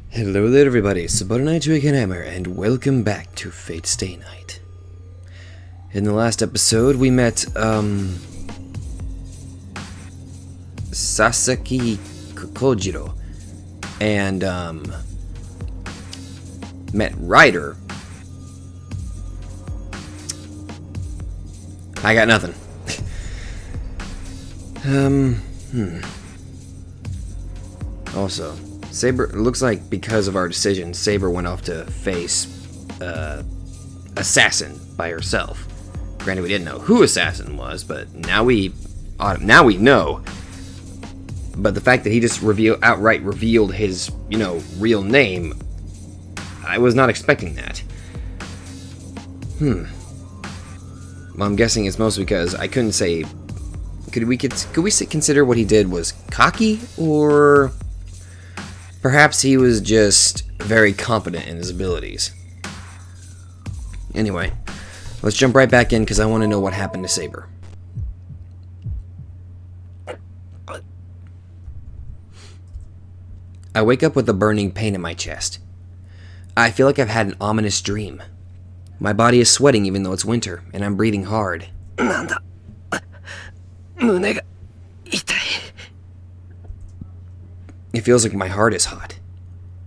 Hello there everybody, Saber and welcome back to Fate Stay Night. In the last episode we met, Sasaki Kojiro and, met Ryder. I got nothing. Also, Saber, it looks like because of our decision, Saber went off to face Assassin by herself. Granted, we didn't know who Assassin was, but now we know. But the fact that he just outright revealed his, real name, I was not expecting that. Well, I'm guessing it's mostly because I couldn't say. Could we consider what he did was cocky, or perhaps he was just very confident in his abilities? Anyway, let's jump right back in because I want to know what happened to Saber. I wake up with a burning pain in my chest. I feel like I've had an ominous dream. My body is sweating even though it's winter, and I'm breathing hard. It feels like my heart is hot.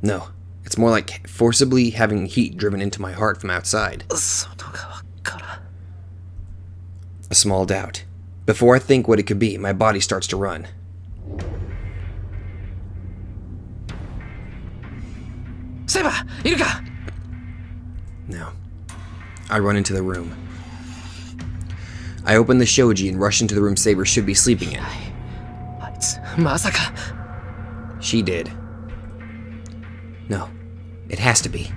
No, it's more like forcibly having heat driven into my heart from outside. A small doubt. Before I think what it could be, my body starts to run. Saber, iruka? No. I run into the room. I open the shoji and rush into the room Saber should be sleeping in. Masaka. She did. No, it has to be.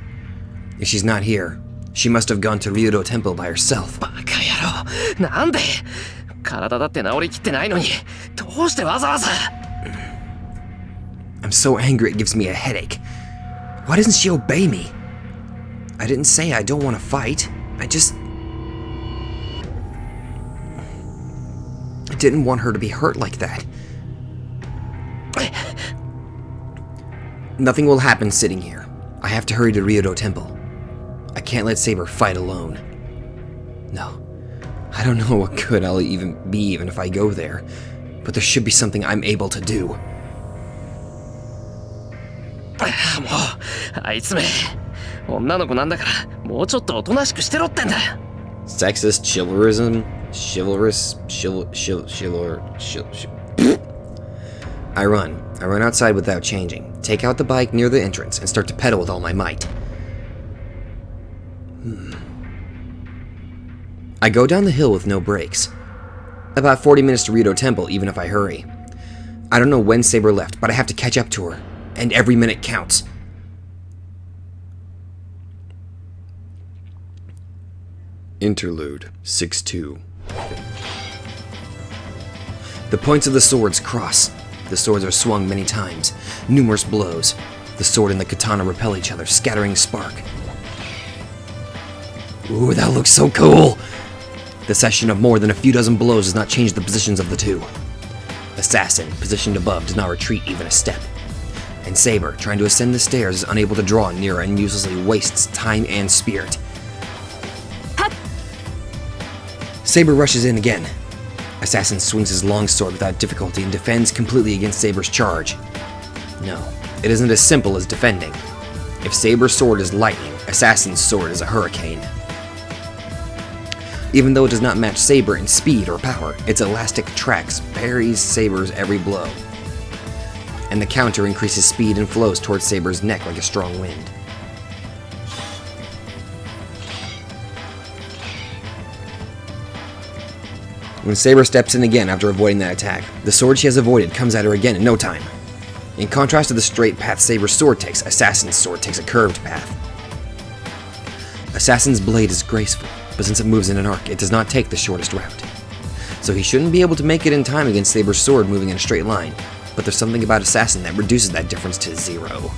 If she's not here, she must have gone to Ryudo Temple by herself. Bakayaro, nande? Karada datte naori kitte nai no ni, doushite waza-waza? I'm so angry it gives me a headache. Why doesn't she obey me? I didn't say I don't want to fight. I didn't want her to be hurt like that. Nothing will happen sitting here. I have to hurry to Ryudo Temple. I can't let Saber fight alone. No. I don't know what good I'll even be if I go there, but there should be something I'm able to do. Sexist, I run outside without changing, take out the bike near the entrance, and start to pedal with all my might. I go down the hill with no brakes. About 40 minutes to Ryudo Temple, even if I hurry. I don't know when Saber left, but I have to catch up to her, and every minute counts. Interlude 6-2. The points of the swords cross. The swords are swung many times. Numerous blows. The sword and the katana repel each other, scattering spark. Ooh, that looks so cool! The session of more than a few dozen blows does not change the positions of the two. Assassin, positioned above, does not retreat even a step. And Saber, trying to ascend the stairs, is unable to draw near and uselessly wastes time and spirit. Saber rushes in again. Assassin swings his long sword without difficulty and defends completely against Saber's charge. No, it isn't as simple as defending. If Saber's sword is lightning, Assassin's sword is a hurricane. Even though it does not match Saber in speed or power, its elastic tracks parries Saber's every blow. And the counter increases speed and flows towards Saber's neck like a strong wind. When Saber steps in again after avoiding that attack, the sword she has avoided comes at her again in no time. In contrast to the straight path Saber's sword takes, Assassin's sword takes a curved path. Assassin's blade is graceful, but since it moves in an arc, it does not take the shortest route. So he shouldn't be able to make it in time against Saber's sword moving in a straight line, but there's something about Assassin that reduces that difference to 0.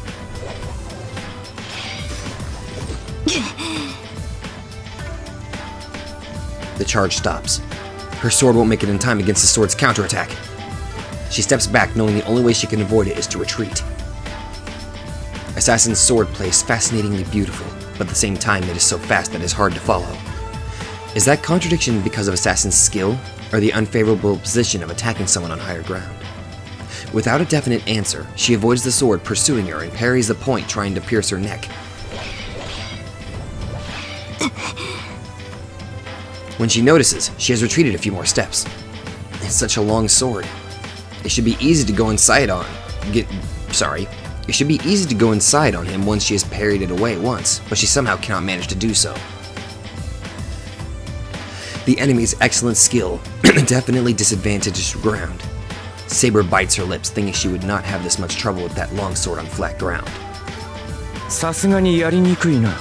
The charge stops. Her sword won't make it in time against the sword's counterattack. She steps back, knowing the only way she can avoid it is to retreat. Assassin's swordplay is fascinatingly beautiful, but at the same time it is so fast that it is hard to follow. Is that contradiction because of Assassin's skill, or the unfavorable position of attacking someone on higher ground? Without a definite answer, she avoids the sword pursuing her and parries the point trying to pierce her neck. When she notices, she has retreated a few more steps. It's such a long sword. It should be easy to go inside on. It should be easy to go inside on him once she has parried it away once, but she somehow cannot manage to do so. The enemy's excellent skill definitely disadvantages ground. Saber bites her lips, thinking she would not have this much trouble with that long sword on flat ground. さすがにやりにくいな。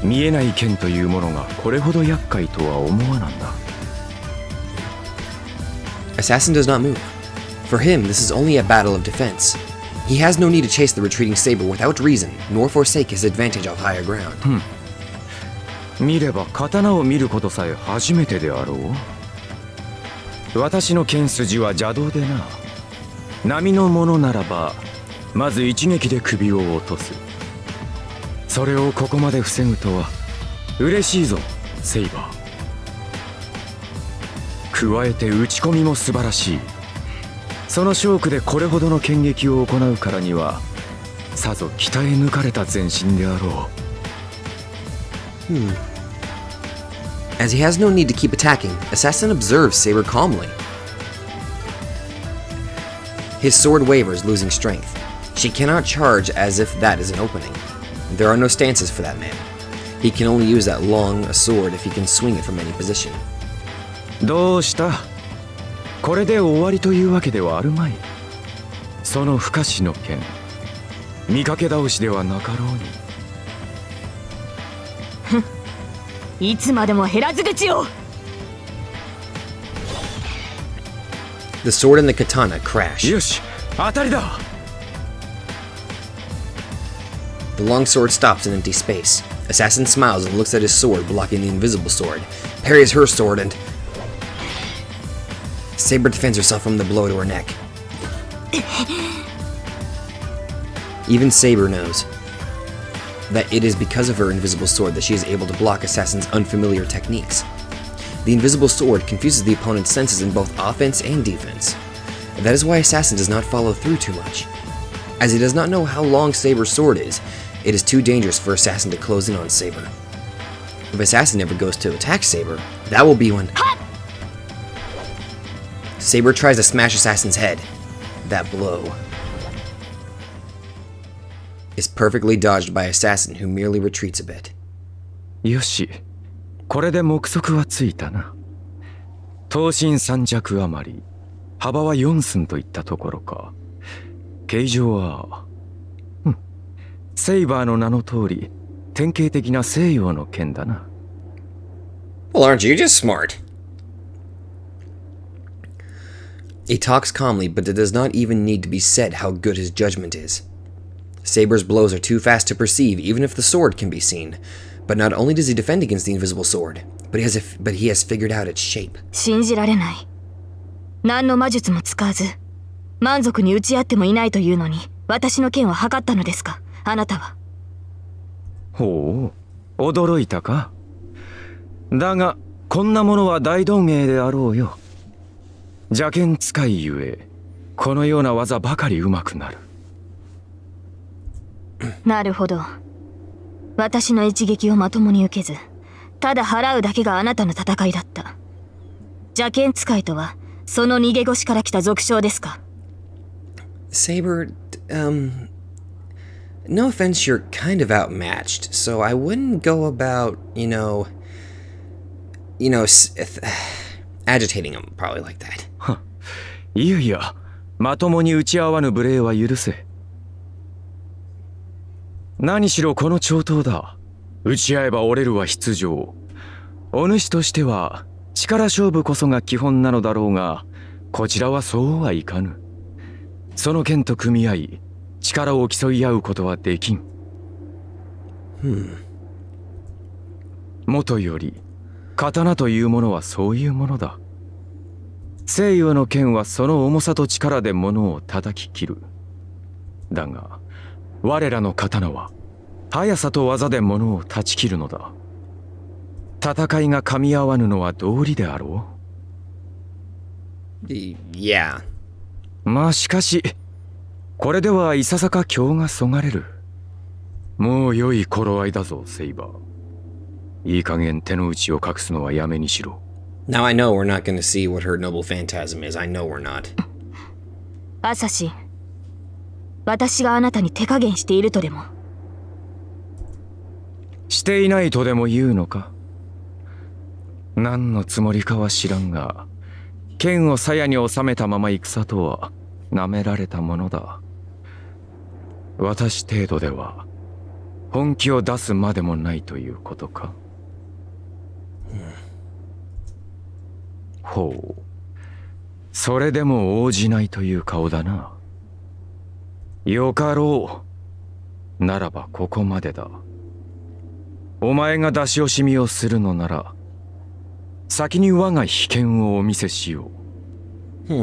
見えない剣というものがこれほど厄介とは思わなんだ。Assassin does not move. For him, this is only a battle of defense. He has no need to chase the retreating Saber without reason, nor forsake his advantage of higher ground. 見れば刀を見ることさえ初めてであろう。私の剣筋は邪道でな。波のものならば、まず一撃で首を落とす。それをここまで防ぐとは嬉しいぞ、セイバー。加えて打ち込みも素晴らしい。その勝負でこれほどの剣撃を行うからには、さぞ鍛え抜かれた全身であろう。As he has no need to keep attacking, Assassin observes Saber calmly. His sword wavers, losing strength. She cannot charge as if that is an opening. There are no stances for that man. He can only use that long a sword if he can swing it from any position. どうした？これで終わりというわけではあるまい。その不可視の剣、見かけ倒しではなかろうに。いつまでも減らず口を。The sword and the katana crash. よし、当たりだ。The long sword stops in empty space. Assassin smiles and looks at his sword, blocking the invisible sword, parries her sword, and Saber defends herself from the blow to her neck. Even Saber knows that it is because of her invisible sword that she is able to block Assassin's unfamiliar techniques. The invisible sword confuses the opponent's senses in both offense and defense. That is why Assassin does not follow through too much. As he does not know how long Saber's sword is, it is too dangerous for Assassin to close in on Saber. If Assassin ever goes to attack Saber, that will be when Saber tries to smash Assassin's head. That blow is perfectly dodged by Assassin, who merely retreats a bit. よし、これで目測はついたな。刀身3尺余り、幅は4寸といったところか。形状は、セイバーの名の通り、典型的な西洋の剣だな。Well, aren't you just smart? He talks calmly, but it does not even need to be said how good his judgment is. Saber's blows are too fast to perceive, even if the sword can be seen. But not only does he defend against the invisible sword, but he has figured out its shape. 信じられない。何の魔術も使わず、満足に打ち合ってもいないというのに、私の剣を測ったのですか、あなたは。ほう、驚いたか。だが、こんなものは大道芸であろうよ。邪剣使いゆえ、このような技ばかり上手くなる。なるほど。私の一撃をまともに受けず、ただ払うだけがあなたの戦いだった。邪剣使いとは、その逃げ腰から来た俗称ですか。Saber, no offense, you're kind of outmatched, so I wouldn't go about, agitating him probably like that. いやいや、まともに打ち合わぬ無礼は許せ。何しろこの長刀だ。打ち合えば折れるは必定。お主としては力勝負こそが基本なのだろうが、こちらはそうはいかぬ。その剣と組み合い、力を競い合うことはできん。もとより、刀というものはそういうものだ。西洋の剣はその重さと力で物を叩き切る。だが、我らの刀は速さと技で物を断ち切るのだ。戦いが噛み合わぬのは道理であろYeah. う。まあしかしこれではいささか興がそがれる。もう良い頃合いだぞ、セイバー。いい加減手の内を隠すのはやめにしろ。Now I know we're not going to see what her noble phantasm is. I know we're not. アサシン、私があなたに手加減しているとでも？していないとでも言うのか。何のつもりかは知らんが、剣を鞘に収めたまま戦とは舐められたものだ。私程度では本気を出すまでもないということか。ほう、それでも応じないという顔だな。よかろう。ならばここまでだ。お前が出し惜しみをするのなら、先に我が秘剣をお見せしよう。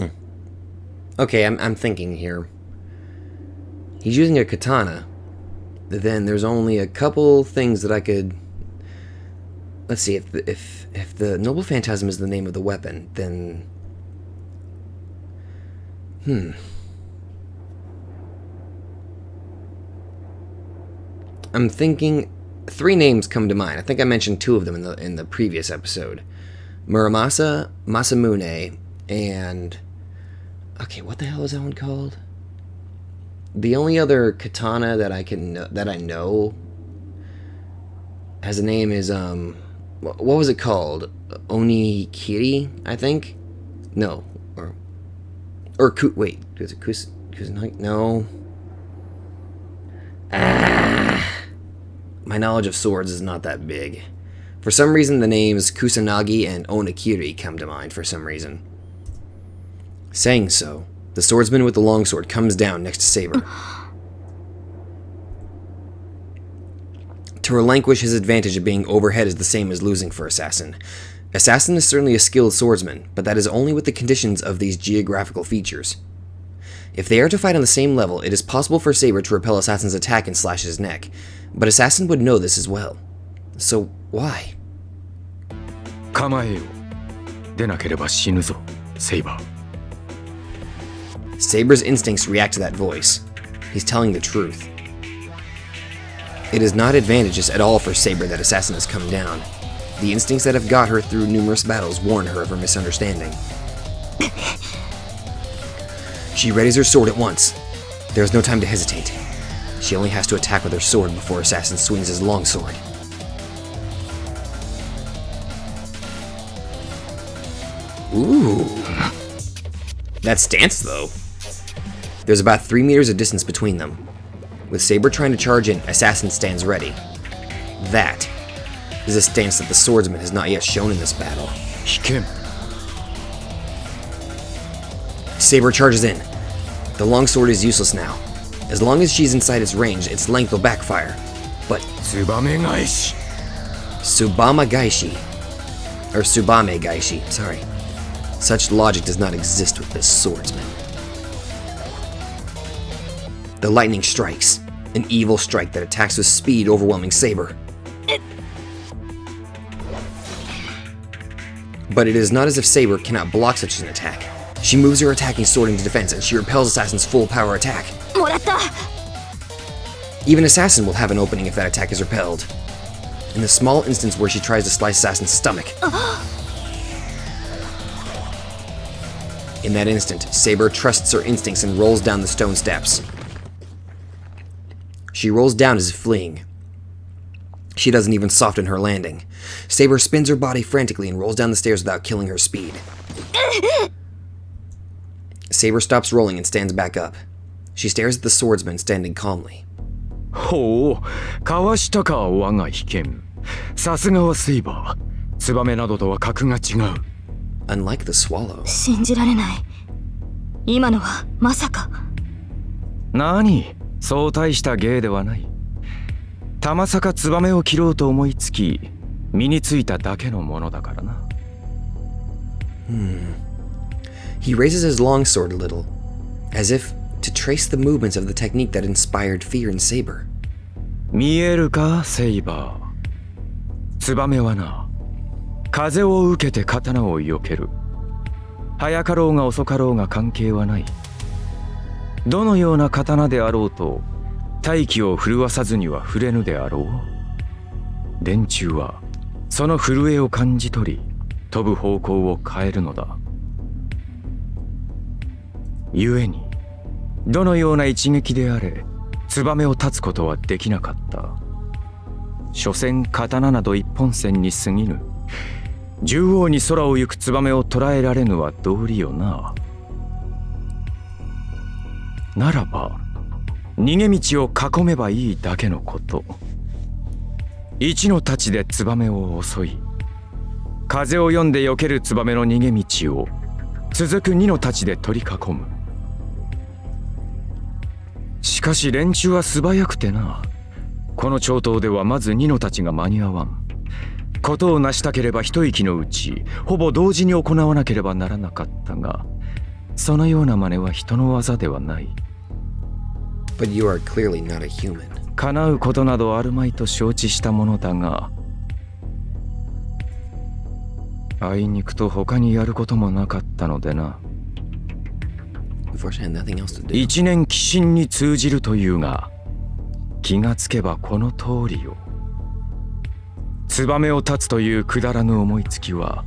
Okay, I'm thinking here. He's using a katana. Then there's only a couple things that I could. Let's see, if the noble phantasm is the name of the weapon, then I'm thinking 3 names come to mind. I think I mentioned 2 of them in the previous episode. Muramasa, Masamune, and okay, what the hell is that one called? The only other katana that I know has a name is what was it called? Onikiri, I think. No, wait, is it Kusanagi? No. My knowledge of swords is not that big. For some reason, the names Kusanagi and Onikiri come to mind for some reason. Saying so, the swordsman with the longsword comes down next to Saber. To relinquish his advantage of being overhead is the same as losing for Assassin. Assassin is certainly a skilled swordsman, but that is only with the conditions of these geographical features. If they are to fight on the same level, it is possible for Saber to repel Assassin's attack and slash his neck, but Assassin would know this as well. So, why? 構えよ。出なければ死ぬぞ、セイバー。Saber's instincts react to that voice. He's telling the truth. It is not advantageous at all for Saber that Assassin has come down. The instincts that have got her through numerous battles warn her of her misunderstanding. She readies her sword at once. There is no time to hesitate. She only has to attack with her sword before Assassin swings his longsword. Ooh. That stance, though. There's about 3 meters of distance between them. With Saber trying to charge in, Assassin stands ready. That is a stance that the swordsman has not yet shown in this battle. Saber charges in. The longsword is useless now. As long as she's inside its range, its length will backfire. But Tsubame Gaishi. Or Tsubame Gaishi, sorry. Such logic does not exist with this swordsman. The lightning strikes, an evil strike that attacks with speed, overwhelming Saber. But it is not as if Saber cannot block such an attack. She moves her attacking sword into defense, and she repels Assassin's full power attack. Even Assassin will have an opening if that attack is repelled. In the small instance where she tries to slice Assassin's stomach. In that instant, Saber trusts her instincts and rolls down the stone steps. She rolls down as if fleeing. She doesn't even soften her landing. Saber spins her body frantically and rolls down the stairs without killing her speed. Saber stops rolling and stands back up. She stares at the swordsman standing calmly. ほう、かわしたか、我が秘剣。さすがはセイバー。ツバメなどとは格が違う。Unlike the swallow. 信じられない。今のはまさか。何？そう大した芸ではない。たまさかツバメを切ろうと思いつき、身についただけのものだからな。He raises his longsword a little, as if to to trace the movements of the technique that inspired fear in Saber. 見えるか、セイバー。ツバメはな、風を受けて刀を避ける。早かろうが遅かろうが関係はない。どのような刀であろうと、大気を震わさずには触れぬであろう。連中はその震えを感じ取り、飛ぶ方向を変えるのだ。故にどのような一撃であれ、ツバメを断つことはできなかった。所詮刀など一本線に過ぎぬ。縦横に空を行くツバメを捉えられぬは道理よな。ならば逃げ道を囲めばいいだけのこと。一の太刀でツバメを襲い、風を読んで避けるツバメの逃げ道を続く二の太刀で取り囲む。しかし連中は素早くてな。この長刀ではまず二の太刀が間に合わん。ことを成したければ一息のうちほぼ同時に行わなければならなかったが、そのような真似は人の技ではない。 But you are clearly not a human. 叶うことなどあるまいと承知したものだが、あいにくと他にやることもなかったのでな。一年寄進に通じるというが、気がつけばこの通りよ。ツバメを断つというくだらぬ思いつきは、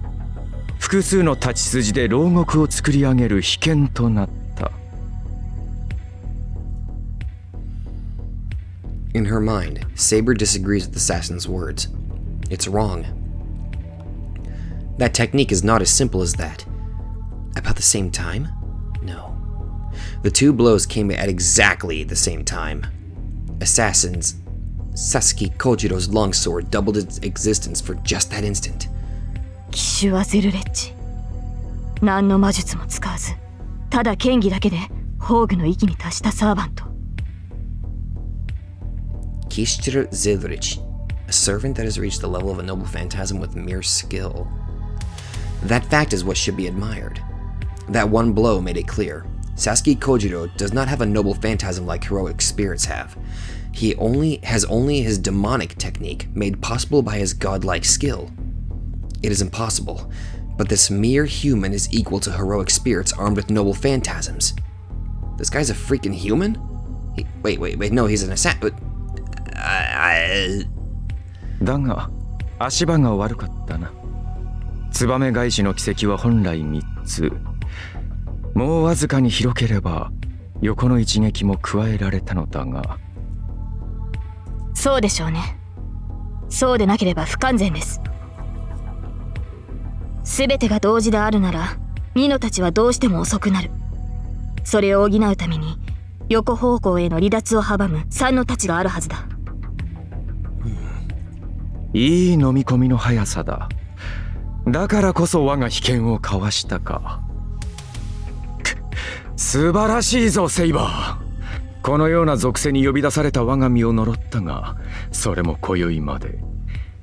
複数の太刀筋で牢獄を作り上げる秘剣となった。 In her mind, Saber disagrees with Assassin's words. It's wrong. That technique is not as simple as that. About the same time? No. The two blows came at exactly the same time. Assassin's Sasuke Kojiro's longsword doubled its existence for just that instant. 奇襲はゼルレッジ。何の魔術も使わず、ただ剣技だけで宝具の域に達したサーバント。Kishiro Zelrich, a servant that has reached the level of a noble phantasm with mere skill. That fact is what should be admired. That one blow made it clear. Sasuke Kojiro does not have a noble phantasm like heroic spirits have. He has only his demonic technique made possible by his godlike skill. It is impossible, but this mere human is equal to heroic spirits armed with noble phantasms. This guy's a freaking human? Wait, no, he's an assassin. だが足場が悪かったな。ツバメ返しの軌跡は本来3つ。もうわずかに広ければ横の一撃も加えられたのだが。そうでしょうね。そうでなければ不完全です。全てが同時であるならニノたちはどうしても遅くなる。それを補うために横方向への離脱を阻む3の太刀があるはずだ。いい飲み込みの速さだ。だからこそ我が秘剣をかわしたか。素晴らしいぞセイバー。このような属性に呼び出された我が身を呪ったが、それも今宵まで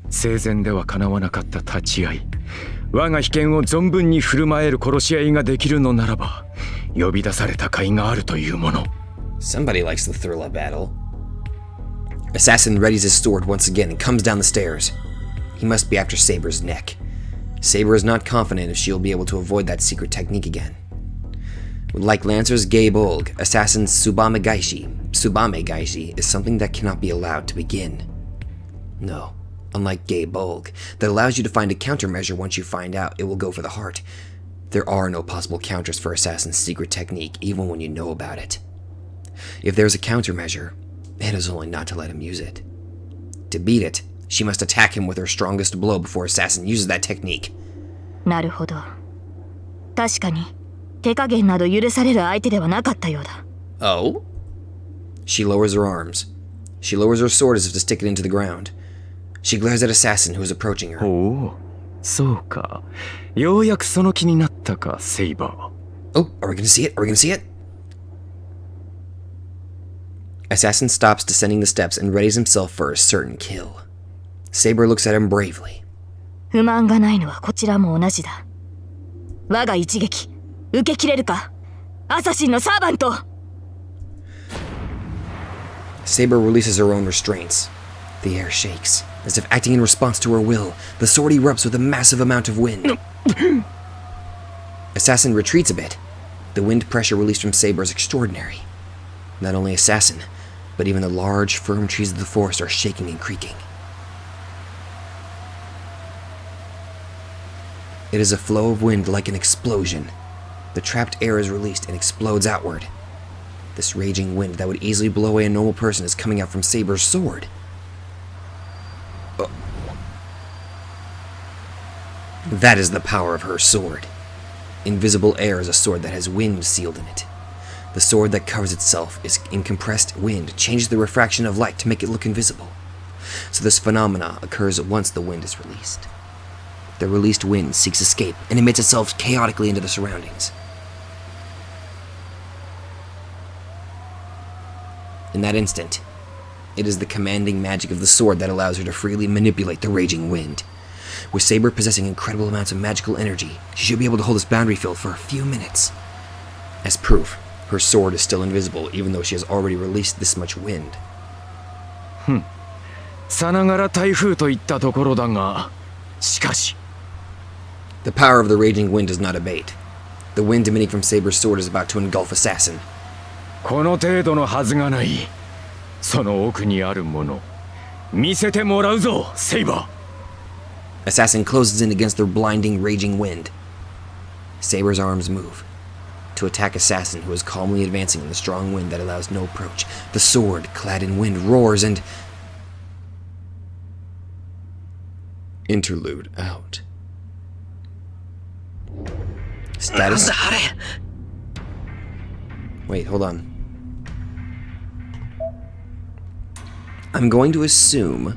生前ではかなわなかった立ち合い。我が秘剣を存分に振る舞える殺し合いができるのならば、呼び出された甲斐があるというもの。 Somebody likes the thrill of battle. Assassin readies his sword once again and comes down the stairs. He must be after Saber's neck. Saber is not confident if she will be able to avoid that secret technique again. Like Lancer's Gabe Olg, Assassin's Tsubame Gaishi is something that cannot be allowed to begin. No, unlike Gabe Olg, that allows you to find a countermeasure once you find out it will go for the heart. There are no possible counters for Assassin's secret technique, even when you know about it. If there's a countermeasure, it is only not to let him use it. To beat it, she must attack him with her strongest blow before Assassin uses that technique. なるほど。確かに手加減など許される相手ではなかったようだ。Oh? She lowers her arms. She lowers her sword as if to stick it into the ground. She glares at Assassin who is approaching her. おお、そうか。ようやくその気になったか、セイバー。Oh, are we gonna see it? Are we gonna see it? Assassin stops descending the steps and readies himself for a certain kill. Saber looks at him bravely. 不満がないのはこちらも同じだ。我が一撃受け切れるか、アサシンのサーバント。Saber releases her own restraints. The air shakes, as if acting in response to her will. The sword erupts with a massive amount of wind. Assassin retreats a bit. The wind pressure released from Saber is extraordinary. Not only Assassin, but even the large, firm trees of the forest are shaking and creaking. It is a flow of wind like an explosion. The trapped air is released and explodes outward. This raging wind that would easily blow away a normal person is coming out from Saber's sword. That is the power of her sword. Invisible air is a sword that has wind sealed in it. The sword that covers itself is in compressed wind, changes the refraction of light to make it look invisible. So this phenomena occurs once the wind is released. The released wind seeks escape and emits itself chaotically into the surroundings. In that instant, it is the commanding magic of the sword that allows her to freely manipulate the raging wind. With Saber possessing incredible amounts of magical energy, she should be able to hold this boundary field for a few minutes. As proof, her sword is still invisible even though she has already released this much wind. さながら台風といったところだが、しかし The power of the raging wind does not abate. The wind emanating from Saber's sword is about to engulf Assassin. この程度のはずがない。その奥にあるもの、見せてもらうぞ、セイバー。 Assassin closes in against the blinding, raging wind. Saber's arms move to attack Assassin, who is calmly advancing in the strong wind that allows no approach. The sword, clad in wind, roars and... Interlude out. Status... Wait, hold on. I'm going to assume...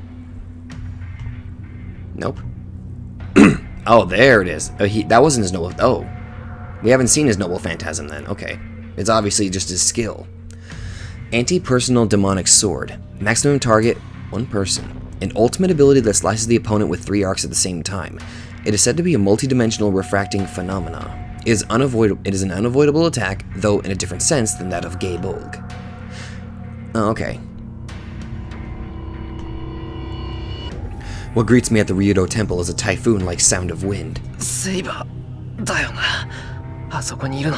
Nope. Oh, there it is. That wasn't his noble... Oh. We haven't seen his noble phantasm then. Okay. It's obviously just his skill. Anti-personal demonic sword. Maximum target, one person. An ultimate ability that slices the opponent with 3 arcs at the same time. It is said to be a multi-dimensional refracting phenomena. It is an unavoidable attack, though in a different sense than that of Gay Bolg. Oh, okay. What greets me at the Ryudo temple is a typhoon-like sound of wind. セイバーだよな。あそこにいるの。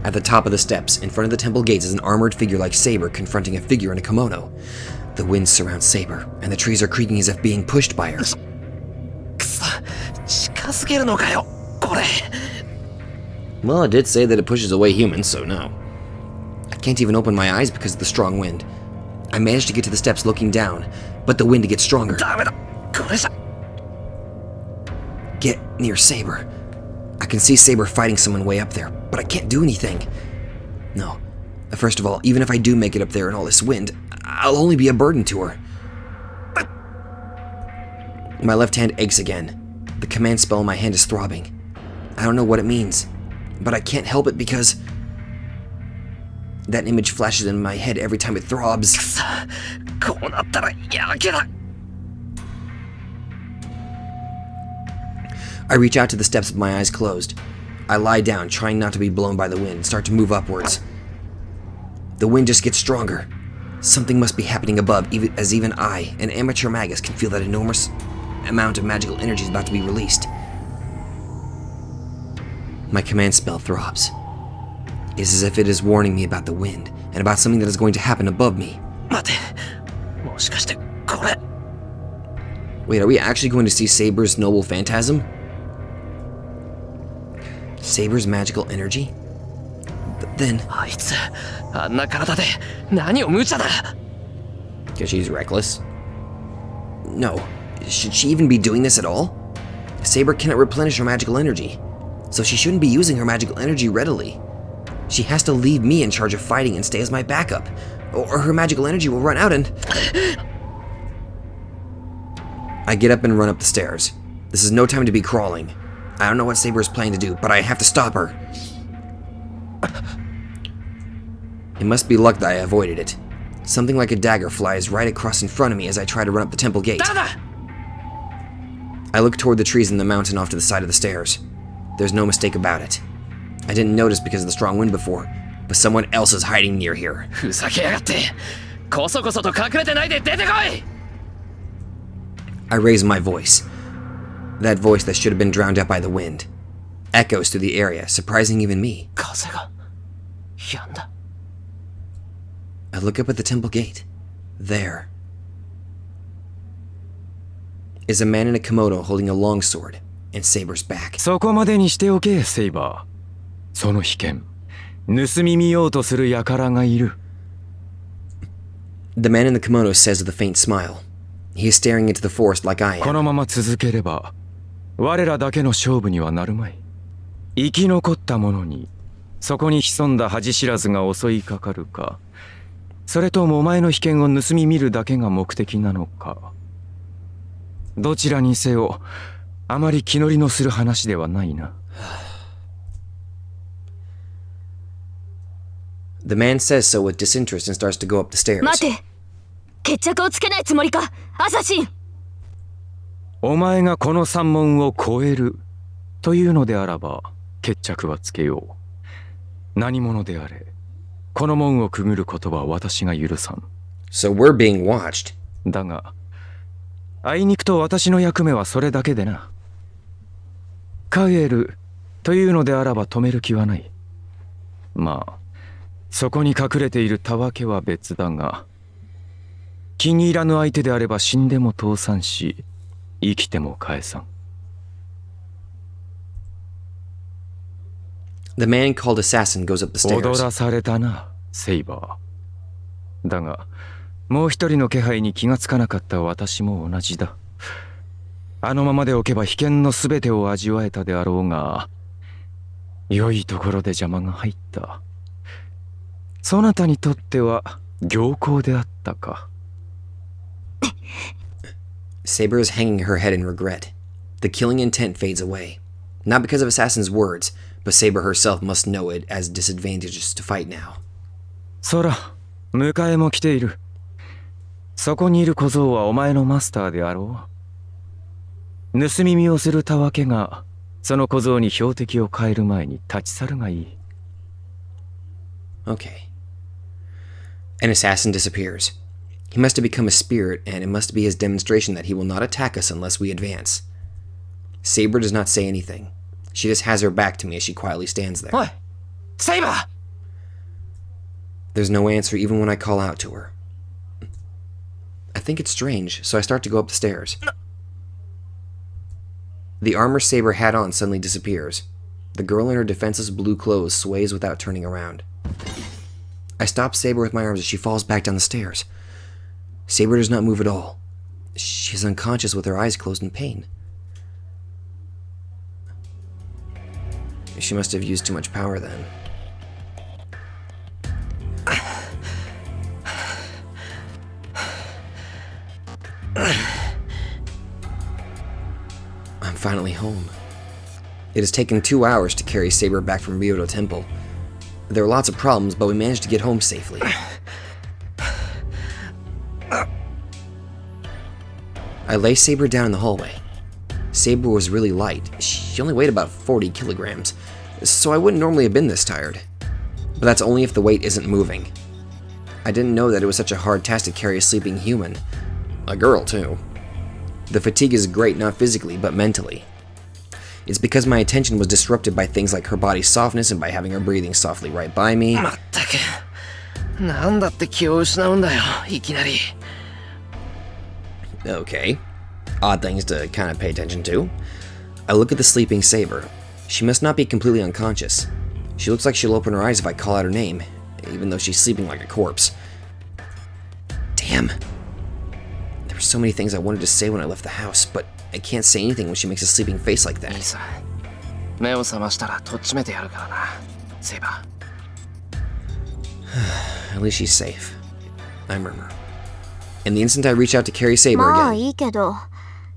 At the top of the steps, in front of the temple gates, is an armored figure like Saber confronting a figure in a kimono. The wind surrounds Saber, and the trees are creaking as if being pushed by her. くそ、近すぎるのかよ、これ。 Well, it did say that it pushes away humans, so no. I can't even open my eyes because of the strong wind. I managed to get to the steps looking down, but the wind gets stronger. ダメだ、これじゃ。 Get near Saber. I can see Saber fighting someone way up there, but I can't do anything. No. First of all, even if I do make it up there in all this wind, I'll only be a burden to her. My left hand aches again. The command spell in my hand is throbbing. I don't know what it means, but I can't help it because... That image flashes in my head every time it throbs. くそ、こうなったらやけだ。 I reach out to the steps with my eyes closed. I lie down, trying not to be blown by the wind, and start to move upwards. The wind just gets stronger. Something must be happening above, as even I, an amateur magus, can feel that enormous amount of magical energy is about to be released. My command spell throbs. It is as if it is warning me about the wind, and about something that is going to happen above me. 待て、もしかしてこれ。 Wait, are we actually going to see Saber's noble phantasm? Saber's magical energy? But then... あいつ、あんな体で何を無茶だ。 Because she's reckless? No. Should she even be doing this at all? Saber cannot replenish her magical energy, so she shouldn't be using her magical energy readily. She has to leave me in charge of fighting and stay as my backup, or her magical energy will run out and... I get up and run up the stairs. This is no time to be crawling. I don't know what Saber is planning to do, but I have to stop her. It must be luck that I avoided it. Something like a dagger flies right across in front of me as I try to run up the temple gate. I look toward the trees in the mountain off to the side of the stairs. There's no mistake about it. I didn't notice because of the strong wind before, but someone else is hiding near here. ふざけやがって。こそこそと隠れてないで出てこい。 I raise my voice. That voice that should have been drowned out by the wind echoes through the area, surprising even me. 風が止んだ。 I look up at the temple gate. There is a man in a kimono holding a longsword and Saber's back. そこまでにしておけ、セイバー。その被験、盗み見ようとする輩がいる。The man in the kimono says with a faint smile. He is staring into the forest like I この am. まま続ければ、我らだけの勝負にはなるまい。生き残った者に、そこに潜んだ恥知らずが襲いかかるか、それともお前の被験を盗み見るだけが目的なのか。どちらにせよ、あまり気乗りのする話ではないな。The man says so with disinterest and starts to go up the stairs. 待て、決着をつけないつもりか、アサシン。お前がこの三門を越えるというのであらば、決着はつけよう。何者であれ、この門をくぐることは私が許さん。So we're being watched. だが、あいにくと私の役目はそれだけでな。帰るというのであらば止める気はない。まあ、そこに隠れているたわけは別だが、気に入らぬ相手であれば死んでも倒産し、生きても返さん。The man called assassin goes up the 踊 stairs. らされたな、セイバー。だが、もう一人の気配に気がつかなかった私も同じだ。あのままでおけば被験のすべてを味わえたであろうが、良いところで邪魔が入った。そなたにとっては良好であったか。Saber is hanging her head in regret. The killing intent fades away. Not because of Assassin's words, but Saber herself must know it as disadvantageous to fight now. そら、迎えも来ている。そこにいる小僧はお前のマスターであろう。盗み見をするたわけが、その小僧に標的を変える前に立ち去るがいい。Okay. An assassin disappears. He must have become a spirit, and it must be his demonstration that he will not attack us unless we advance. Saber does not say anything. She just has her back to me as she quietly stands there. おい、セイバー。 There's no answer even when I call out to her. I think it's strange, so I start to go up the stairs. The armor Saber had on suddenly disappears. The girl in her defenseless blue clothes sways without turning around. I stop Saber with my arms as she falls back down the stairs. Saber does not move at all. She is unconscious with her eyes closed in pain. She must have used too much power then. I'm finally home. It has taken 2 hours to carry Saber back from Ryudo Temple. There were lots of problems, but we managed to get home safely. I lay Saber down in the hallway. Saber was really light. She only weighed about 40 kilograms, so I wouldn't normally have been this tired. But that's only if the weight isn't moving. I didn't know that it was such a hard task to carry a sleeping human. A girl, too. The fatigue is great not physically, but mentally. It's because my attention was disrupted by things like her body's softness and by having her breathing softly right by me. まったく、なんだって気を失うんだよ、いきなり。Okay. Odd things to kind of pay attention to. I look at the sleeping Saber. She must not be completely unconscious. She looks like she'll open her eyes if I call out her name, even though she's sleeping like a corpse. Damn. There were so many things I wanted to say when I left the house, but I can't say anything when she makes a sleeping face like いい that. さ、目を覚ましたらとっちめてやるからな、セイバー。 At least she's safe. I murmur. And the instant I reach out to carry Saber まあ again. いいけど、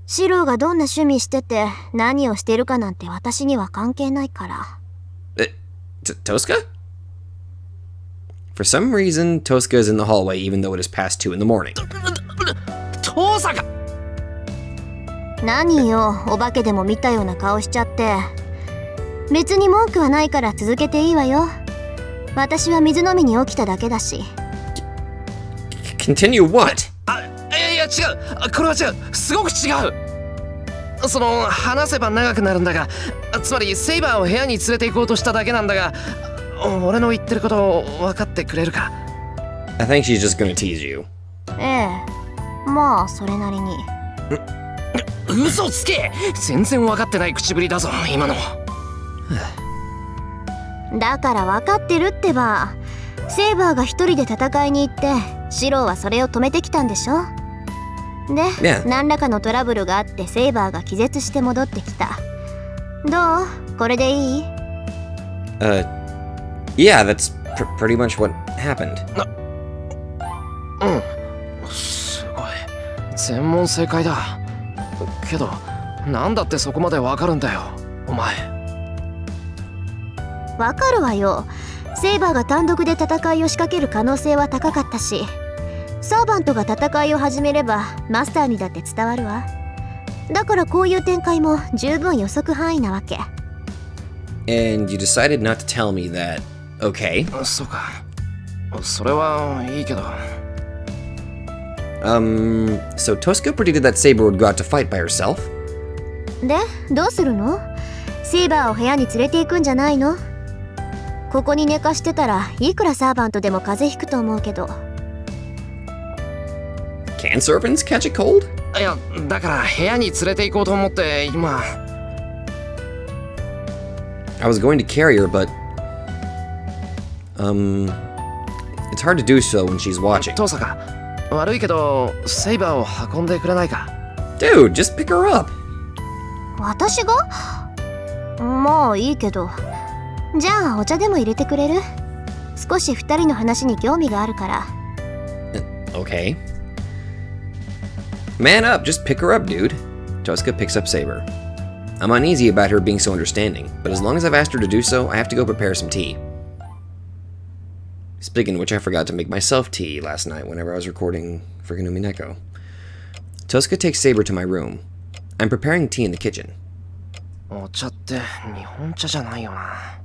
シローがどんな趣味してて何をしているかなんて私には関係ないから。Tosca? For some reason, Tosca is in the hallway even though it is past 2 in the morning. 父さんが。何よ、お化けでも見たような顔しちゃって。別に文句はないから続けていいわよ。私は水飲みに起きただけだし。Continue what? いや違う、これは違う、すごく違う。その話せば長くなるんだが、つまりセイバーを部屋に連れて行こうとしただけなんだが、俺の言ってることを分かってくれるか？ I think she's just gonna tease you. ええ、まあそれなりに。嘘つけ、全然分かってない口ぶりだぞ今の。だから分かってるってば。セイバーが一人で戦いに行ってシローはそれを止めてきたんでしょ。で、Yeah. 何らかのトラブルがあってセイバーが気絶して戻ってきた。どう？これでいい？ Yeah, that's pretty much what happened. すごい、全問正解だ。けどなんだってそこまで分かるんだよお前。わかるわよ。セイバーが単独で戦いを仕掛ける可能性は高かったし、サーバントが戦いを始めればマスターにだって伝わるわ。だからこういう展開も十分予測範囲なわけ。 And you decided not to tell me that. Okay. そうか、それはいいけど。So Tosca predicted that Saber would go out to fight by herself? で、どうするの？セイバーを部屋に連れて行くんじゃないの？ここに寝かしてたらいくらサーバントでも風邪ひくと思うけど。 Can serpents catch a cold? いや、だから部屋に連れて行こうと思って今。I was going to carry her, but it's hard to do so when she's watching. 父さんか、悪いけどセイバーを運んでくれないか？ Dude, just pick her up. 私が？まあいいけど。じゃあお茶でも入れてくれる？少し二人の話に興味があるから。 Okay. Man up, just pick her up, dude. Tosca picks up Saber. I'm uneasy about her being so understanding, but as long as I've asked her to do so, I have to go prepare some tea. Speaking of which, I forgot to make myself tea last night whenever I was recording friggin' Umineko. Tosca takes Saber to my room. I'm preparing tea in the kitchen. お茶って日本茶じゃないよな。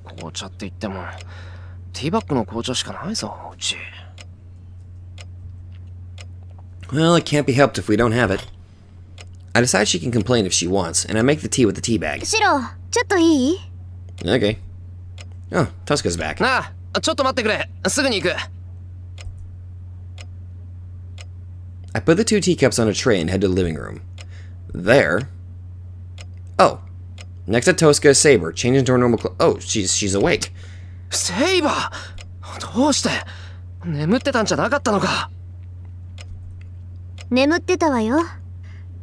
紅茶って言ってもティーバッグの紅茶しかないぞうち。 Well, it can't be helped if we don't have it. I decide she can complain if she wants, and I make the tea with the tea bag. シロ、ちょっといい？ Okay. Oh, Tosca's back. なあ、ちょっと待ってくれ、すぐに行く。I put the 2 teacups on a tray and head to the living room. There. Oh. Next to Tosca is Saber, changing into her normal clothes. Oh, she's awake. セイバー、どうして眠ってたんじゃなかったのか？眠ってたわよ。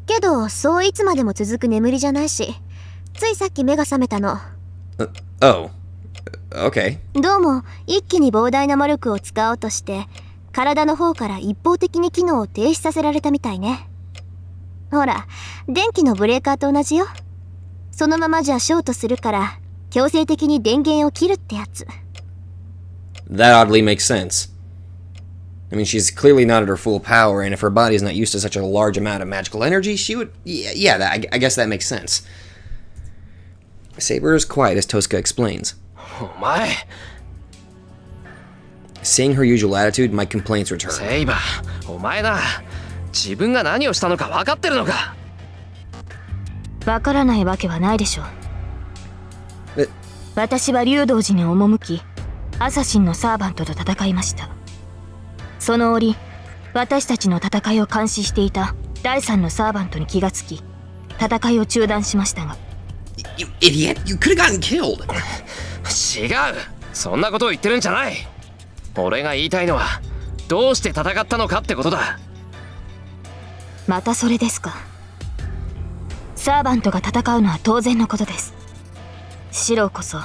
けどそういつまでも続く眠りじゃないし、ついさっき目が覚めたの。Oh. Okay. どうも一気に膨大な魔力を使おうとして体の方から一方的に機能を停止させられたみたいね。ほら、電気のブレーカーと同じよ。そのままじゃショートするから強制的に電源を切るってやつ。 That oddly makes sense. I mean, she's clearly not at her full power, and if her body is not used to such a large amount of magical energy, she would... Yeah, I guess that makes sense. Saber is quiet as Tosca explains. お前。 Seeing her usual attitude, my complaints return. セイバー、お前な、自分が何をしたのか分かってるのか？わからないわけはないでしょう。私は竜道寺に赴き、アサシンのサーバントと戦いました。その折、私たちの戦いを監視していた第3のサーバントに気がつき、戦いを中断しましたが。You idiot! You could have gotten killed! 違う、そんなことを言ってるんじゃない。俺が言いたいのは、どうして戦ったのかってことだ。またそれですか。サーバントが戦うのは当然のことです。シロこそ、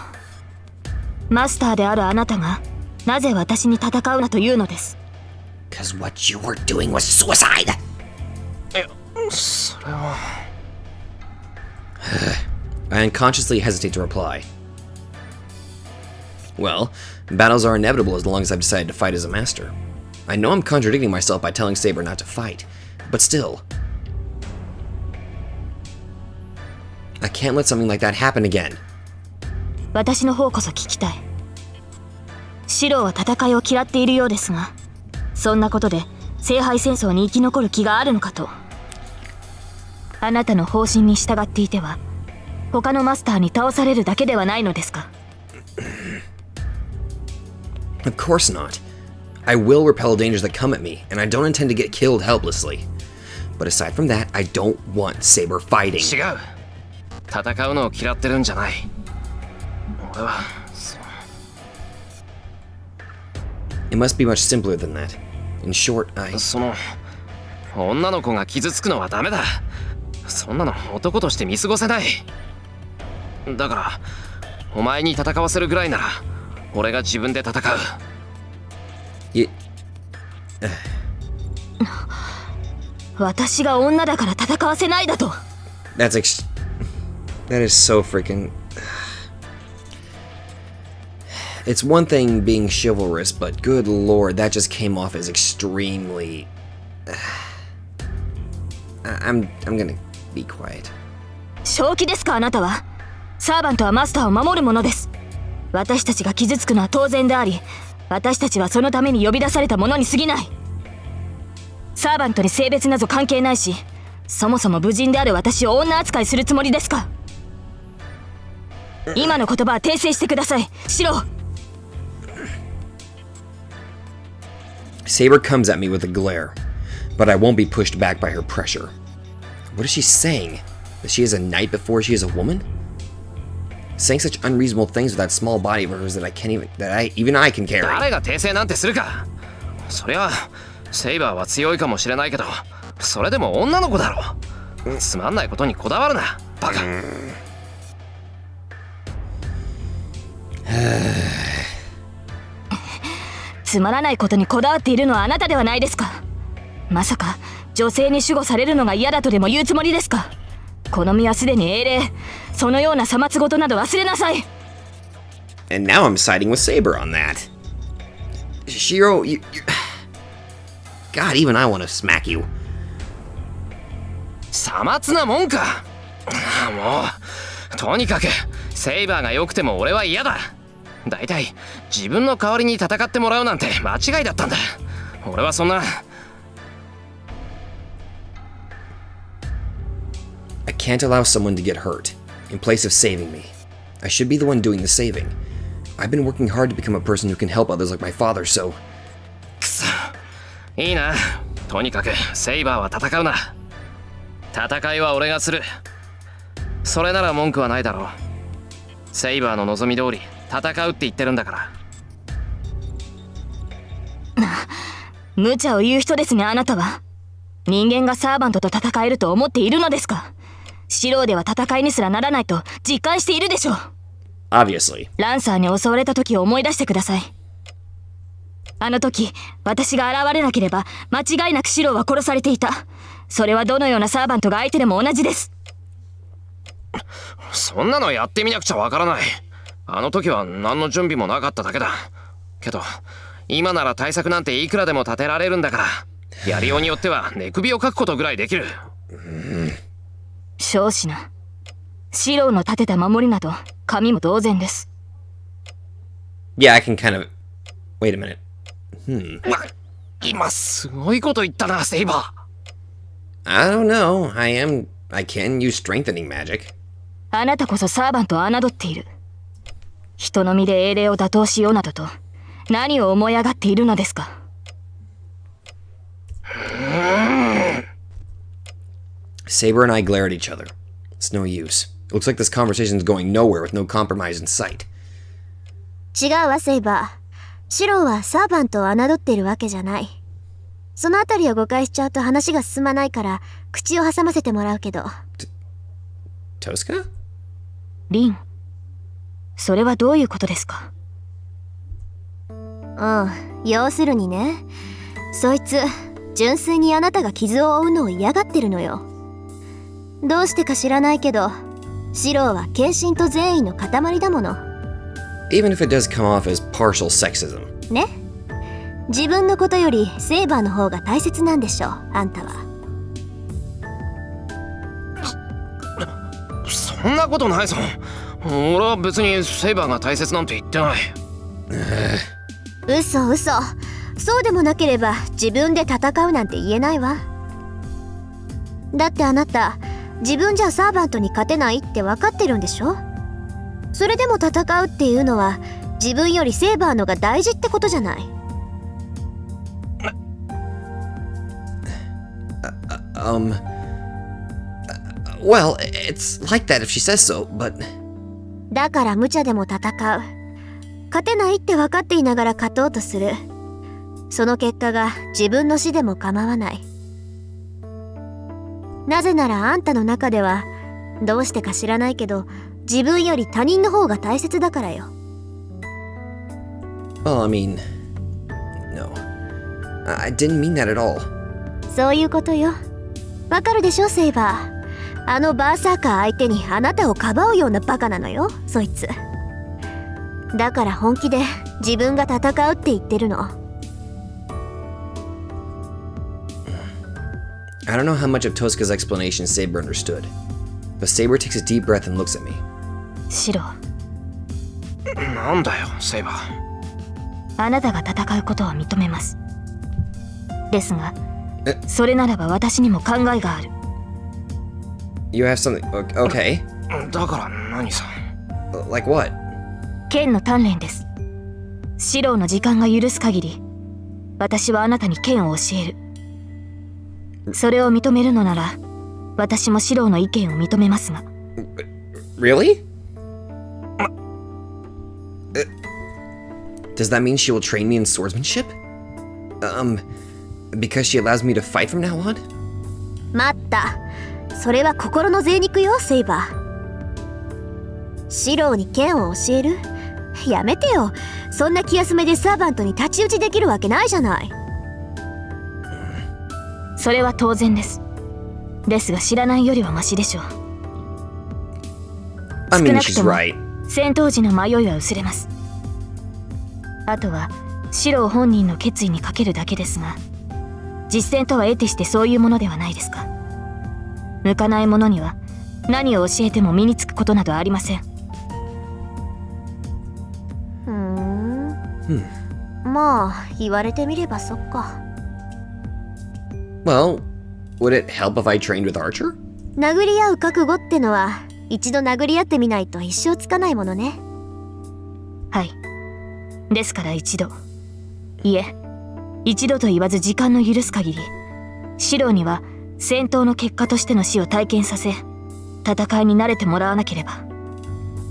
マスターであるあなたが、なぜ私に戦うなというのです。Because what you were doing was suicide! いや、それは... I unconsciously hesitate to reply. Well, battles are inevitable as long as I've decided to fight as a master. I know I'm contradicting myself by telling Saber not to fight, but still... I can't let something like that happen again. 私の方こそ聞きたい。シロは戦いを嫌っているようですが、そんなことで聖杯戦争に生き残る気があるのかと。あなたの方針に従っていては他のマスターに倒されるだけではないのですか？ Of course not. I will repel dangers that come at me, and I don't intend to get killed helplessly. But aside from that, I don't want Saber fighting. 違う。戦うのを嫌ってるんじゃない。俺はIt must be much simpler than that. In short, I... その女の子が傷つくのはダメだ。そんなの男として見過ごせない。だからお前に戦わせるぐらいなら俺が自分で戦う。私が女だから戦わせないだと。That is so freaking... It's one thing being chivalrous, but good lord, that just came off as extremely... I'm gonna be quiet. 正気ですかあなたは。サーバントはマスターを守るものです。私たちが傷つくのは当然であり、私たちはそのために呼び出されたものに過ぎない。サーバントに性別など関係ないし、そもそも武人である私を女扱いするつもりですか？今の言葉は訂正してください、シロ。Saber comes at me with a glare, but I won't be pushed back by her pressure. What is she saying? That she is a knight before she is a woman? Saying such unreasonable things with that small body of hers that even I can carry. 誰が訂正なんてするか。そりゃセイバーは強いかもしれないけど、それでも女の子だろ。つまんないことにこだわるな、バカ。つまらないことにこだわっているのはあなたではないですか。まさか女性に守護されるのが嫌だとでも言うつもりですか。この身はすでに英霊、そのようなさまつごとなど忘れなさい。 And now I'm siding with Saber on that. Shiro, God, even I want to smack you. さまつなもんか。もうとにかくセイバーが良くても俺は嫌だ。だいたい自分の代わりに戦ってもらうなんて間違いだったんだ。俺はそんな。I can't allow someone to get hurt in place of saving me. I should be the one doing the saving. I've been working hard to become a person who can help others like my father, so... くそ、いいな。とにかくセイバーは戦うな。戦いは俺がする。それなら文句はないだろう。セイバーの望み通り戦うって言ってるんだから。無茶を言う人ですね、あなたは。人間がサーバントと戦えると思っているのですか。シローでは戦いにすらならないと実感しているでしょう。Obviously. ランサーに襲われた時を思い出してください。あの時私が現れなければ間違いなくシローは殺されていた。それはどのようなサーバントが相手でも同じです。そんなのやってみなくちゃわからない。あの時は何の準備もなかっただけだ。けど今なら対策なんていくらでも立てられるんだから、やりようによっては寝首をかくことぐらいできる。少子な。シローの立てた守りなど神も同然です。 Yeah, I can kind of... Wait a minute. 今すごいこと言ったな、セイバー。 I don't know. I can use strengthening magic. あなたこそサーバントを侮っている。人の身で英霊を打倒しようなどと何を思い上がっているのですか。Saber and I glare at each other. It's no use. It looks like this conversation's going nowhere with no compromise in sight. 違うわ、セイバー。シローはサーバントを侮っているわけじゃない。そのあたりを誤解しちゃうと話が進まないから口を挟ませてもらうけど。Tosca? リン、それはどういうことですか。要するにね、そいつ純粋にあなたが傷を負うのを嫌がってるのよ。どうしてか知らないけど、シローは献身と善意の塊だもの。Even if it does come off as partial sexism. ね、自分のことよりセイバーの方が大切なんでしょ、あんたは。そんなことないぞ。俺は別にセイバーが大切なんて言ってない。嘘嘘。そうでもなければ自分で戦うなんて言えないわ。だってあなた、自分じゃサーバントに勝てないって分かってるんでしょ。それでも戦うっていうのは自分よりセーバーのが大事ってことじゃない。Well, it's like that if she says so, but... だから無茶でも戦う。勝てないって分かっていながら勝とうとする。その結果が自分の死でも構わない。なぜならあんたの中ではどうしてか知らないけど自分より他人の方が大切だからよ。Well, I mean... No. I didn't mean that at all. そういうことよ。わかるでしょセイバー。あのバーサーカー相手にあなたをかばうようなバカなのよそいつ。だから本気で自分が戦うって言ってるの。I don't know how much of Tosca's explanation Saber understood, but Saber takes a deep breath and looks at me. シロ、なんだよセイバー。あなたが戦うことは認めます。ですがえ、それならば私にも考えがある。You have something... Okay. だから何さ。Like what? 剣の鍛錬です。シロの時間が許す限り、私はあなたに剣を教える。それを認めるのなら、私もシロの意見を認めますが。Really? Does that mean she will train me in swordsmanship? Because she allows me to fight from now on? 待った。それは心の贅肉よセイバー。シローに剣を教える？やめてよ。そんな気休めでサーバントに太刀打ちできるわけないじゃない。それは当然です。ですが知らないよりはマシでしょう。I 少 mean, なく she's とも right. 戦闘時の迷いは薄れます。あとはシロー本人の決意にかけるだけですが、実践とは得てしてそういうものではないですか。向かない者には何を教えても身につくことなどありません。まあ言われてみればそっか。Well, would it help if I trained with Archer? 殴り合う覚悟ってのは一度殴り合ってみないと一生つかないものね。はい。ですから一度、いえ、一度と言わず時間の許す限り、シローには戦闘の結果としての死を体験させ、戦いに慣れてもらわなければ。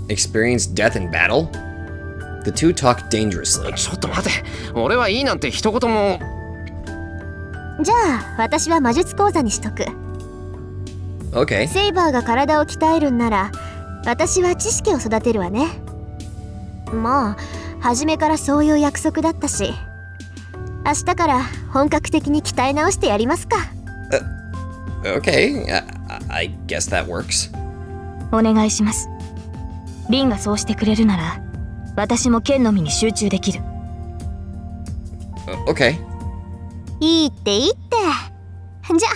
Experience death in battle? The two talk dangerously. ちょっと待て。俺はいいなんて一言も。じゃあ私は魔術講座にしとく。 Okay. セイバーが体を鍛えるんなら私は知識を育てるわね。まあ初めからそういう約束だったし、明日から本格的に鍛え直してやりますか。Okay, I guess that works. お願いします。リンがそうしてくれるなら、私も剣のみに集中できる。Okay. いいっていいって。じゃあ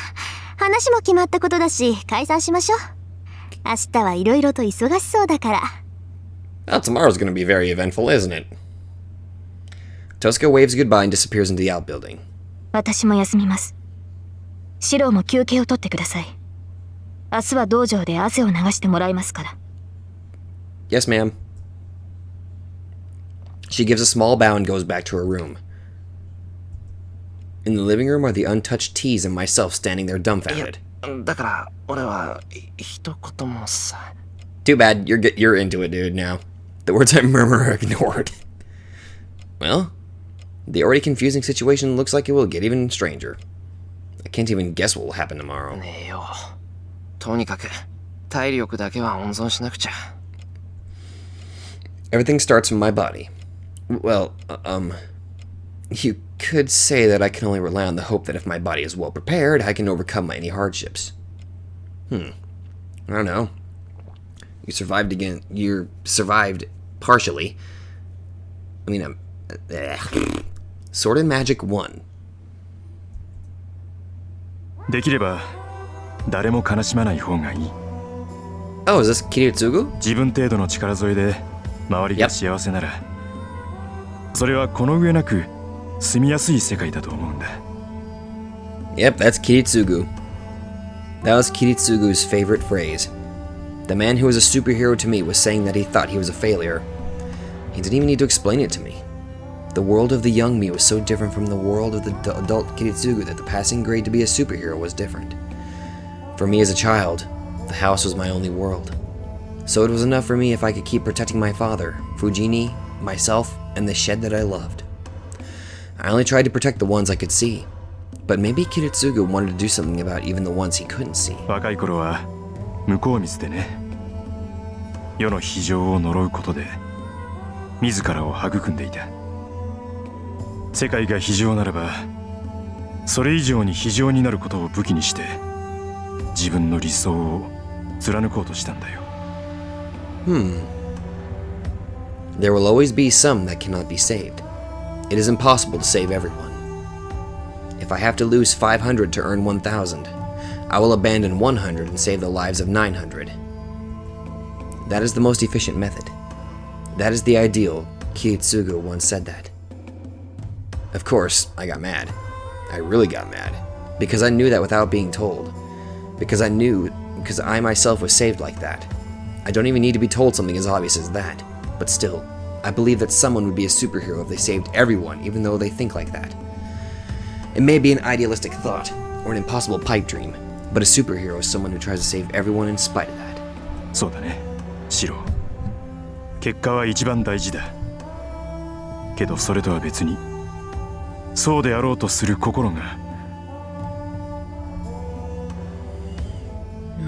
話も決まったことだし解散しましょう。明日はいろいろと忙しそうだから。Well, tomorrow's gonna be very eventful, isn't it? Tosca waves goodbye and disappears into the outbuilding. 私も休みます。シローも休憩を取ってください。明日は道場で汗を流してもらいますから。Yes, ma'am. She gives a small bow and goes back to her room. In the living room are the untouched teas and myself standing there dumbfounded. だから俺は一言もさ。Too bad, you're into it, dude, now. The words I murmur are ignored. Well, the already confusing situation looks like it will get even stranger. I can't even guess what will happen tomorrow. ねえよ。とにかく体力だけは温存しなくちゃ。Everything starts from my body. Well, you could say that I can only rely on the hope that if my body is well prepared, I can overcome any hardships. I don't know. You survived again. You survived partially. I mean, Sword and Magic 1. できれば誰も悲しまない方がいい。 Oh, is this Kiritsugu? 自分程度の力添えで周りが幸せなら、それはこの上なく住みやすい世界だと思うんだ。 Yep, that's Kiritsugu. That was Kiritsugu's favorite phrase. The man who was a superhero to me was saying that he thought he was a failure. He didn't even need to explain it to me. The world of the young me was so different from the world of the adult Kiritsugu that the passing grade to be a superhero was different. For me as a child, the house was my only world. So it was enough for me if I could keep protecting my father, Fujini, myself, and the shed that I loved. I only tried to protect the ones I could see. But maybe Kiritsugu wanted to do something about even the ones he couldn't see. 若い頃は向こう水でね、世の非情を呪うことで自らを育んでいた。世界が非情ならばそれ以上に非情になることを武器にして自分の理想を貫こうとしたんだよ。There will always be some that cannot be saved. It is impossible to save everyone. If I have to lose 500 to earn 1,000, I will abandon 100 and save the lives of 900. That is the most efficient method. That is the ideal. Kiritsugu once said that. Of course, I got mad. I really got mad. Because I knew that without being told. Because I myself was saved like that. I don't even need to be told something as obvious as that. But still, I believe that someone would be a superhero if they saved everyone, even though they think like that. It may be an idealistic thought, or an impossible pipe dream, but a superhero is someone who tries to save everyone in spite of that. そうだね、シロ。結果は一番大事だ。けどそれとは別に、そうであろうとする心が。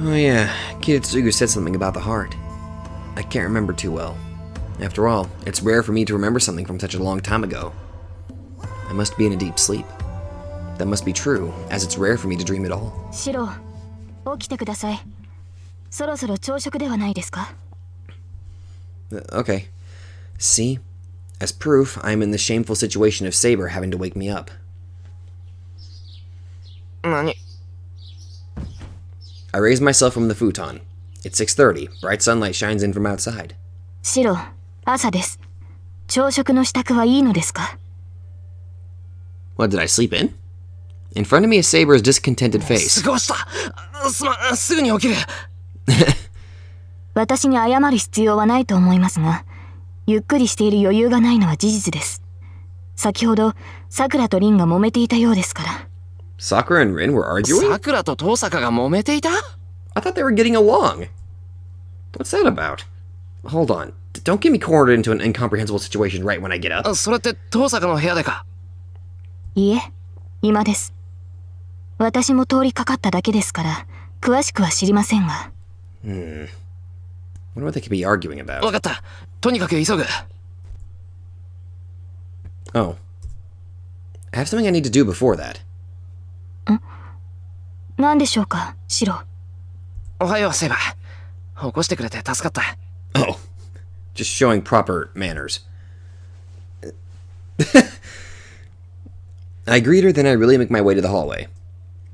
Oh yeah, Kiritsugu said something about the heart. I can't remember too well. After all, it's rare for me to remember something from such a long time ago. I must be in a deep sleep. That must be true, as it's rare for me to dream at all. シロ、起きてください。そろそろ朝食ではないですか？ Okay. See? As proof, I am in the shameful situation of Saber having to wake me up. 何？ I raise myself from the futon. It's 6:30. Bright sunlight shines in from outside. シロ、朝です。朝食の支度はいいのですか？ What, did I sleep in? In front of me is Saber's discontented face. 過ごした。すぐに起きる。私に謝る必要はないと思いますが、ゆっくりしている余裕がないのは事実です。先ほど、さくらとリンが揉めていたようですから。Sakura and Rin were arguing? さくらと遠坂が揉めていた？ I thought they were getting along. What's that about? Hold on. Don't get me cornered into an incomprehensible situation right when I get up. それって遠坂の部屋でか？いえ、今です。私も通りかかっただけですから、詳しくは知りませんが。Wonder what they could be arguing about. わかった。とにかく急ぐ。Oh. I have something I need to do before that. 何でしょうか、シロ。おはよう、セイバー。起こしてくれて助かった。Oh. Just showing proper manners. I greet her, then I really make my way to the hallway.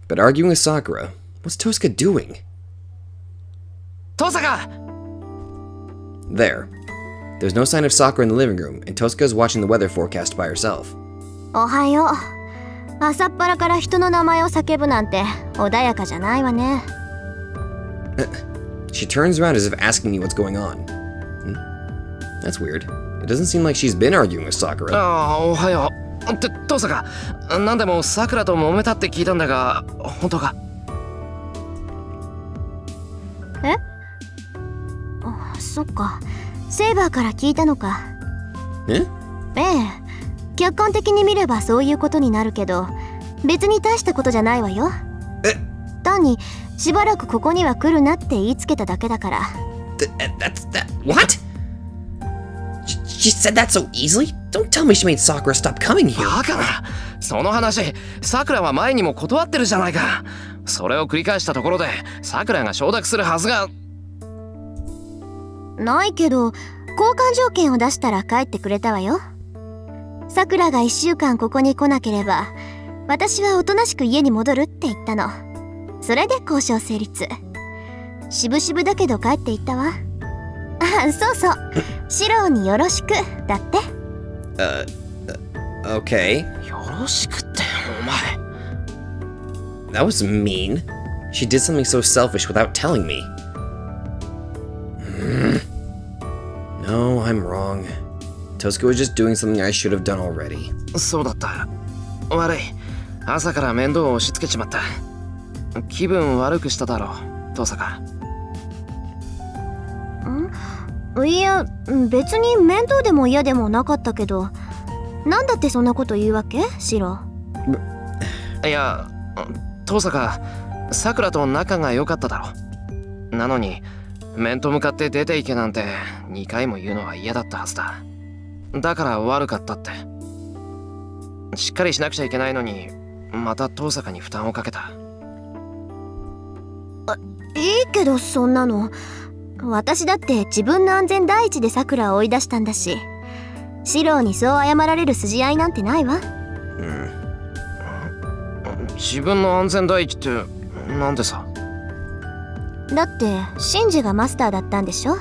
But arguing with Sakura, what's Tosca doing? 遠坂! There. There's no sign of Sakura in the living room, and Tosca is watching the weather forecast by herself. おはよう。朝っぱらから人の名前を叫ぶなんて穏やかじゃないわね。She turns around as if asking me what's going on. That's weird. It doesn't seem like she's been arguing with Sakura. ああ、おはよう。って遠坂、なんでもさくらと揉めたって聞いたんだが、本当か？え？あ、そっか。セイバーから聞いたのか。え？ええ。客観的に見ればそういうことになるけど、別に大したことじゃないわよ。え？単にしばらくここには来るなって言いつけただけだから。What? She said that so easily? Don't tell me she made Sakura stop coming here. バカな。その話、さくらは前にも断ってるじゃないか。それを繰り返したところで、さくらが承諾するはずがないけど、交換条件を出したら帰ってくれたわよ。さくらが1週間ここに来なければ、私はおとなしく家に戻るって言ったの。それで交渉成立。渋々だけど帰っていったわ。あ、そうそう。シローによろしくだって。Okay. よろしくってお前。 That was mean. She did something so selfish without telling me. No, I'm wrong. Tosuke was just doing something I should have done already. そうだった。悪い。朝から面倒を押し付けちまった。気分悪くしただろう、登坂。いや、別に面倒でも嫌でもなかったけど、なんだってそんなこと言うわけ、シロ？いや、登坂、さくらと仲が良かっただろ。なのに面と向かって出ていけなんて2回も言うのは嫌だったはずだ。だから悪かったって。しっかりしなくちゃいけないのにまた登坂に負担をかけた。いいけどそんなの。私だって自分の安全第一でさくらを追い出したんだし、シロにそう謝られる筋合いなんてないわ。自分の安全第一ってなんでさ？だってシンジがマスターだったんでしょ。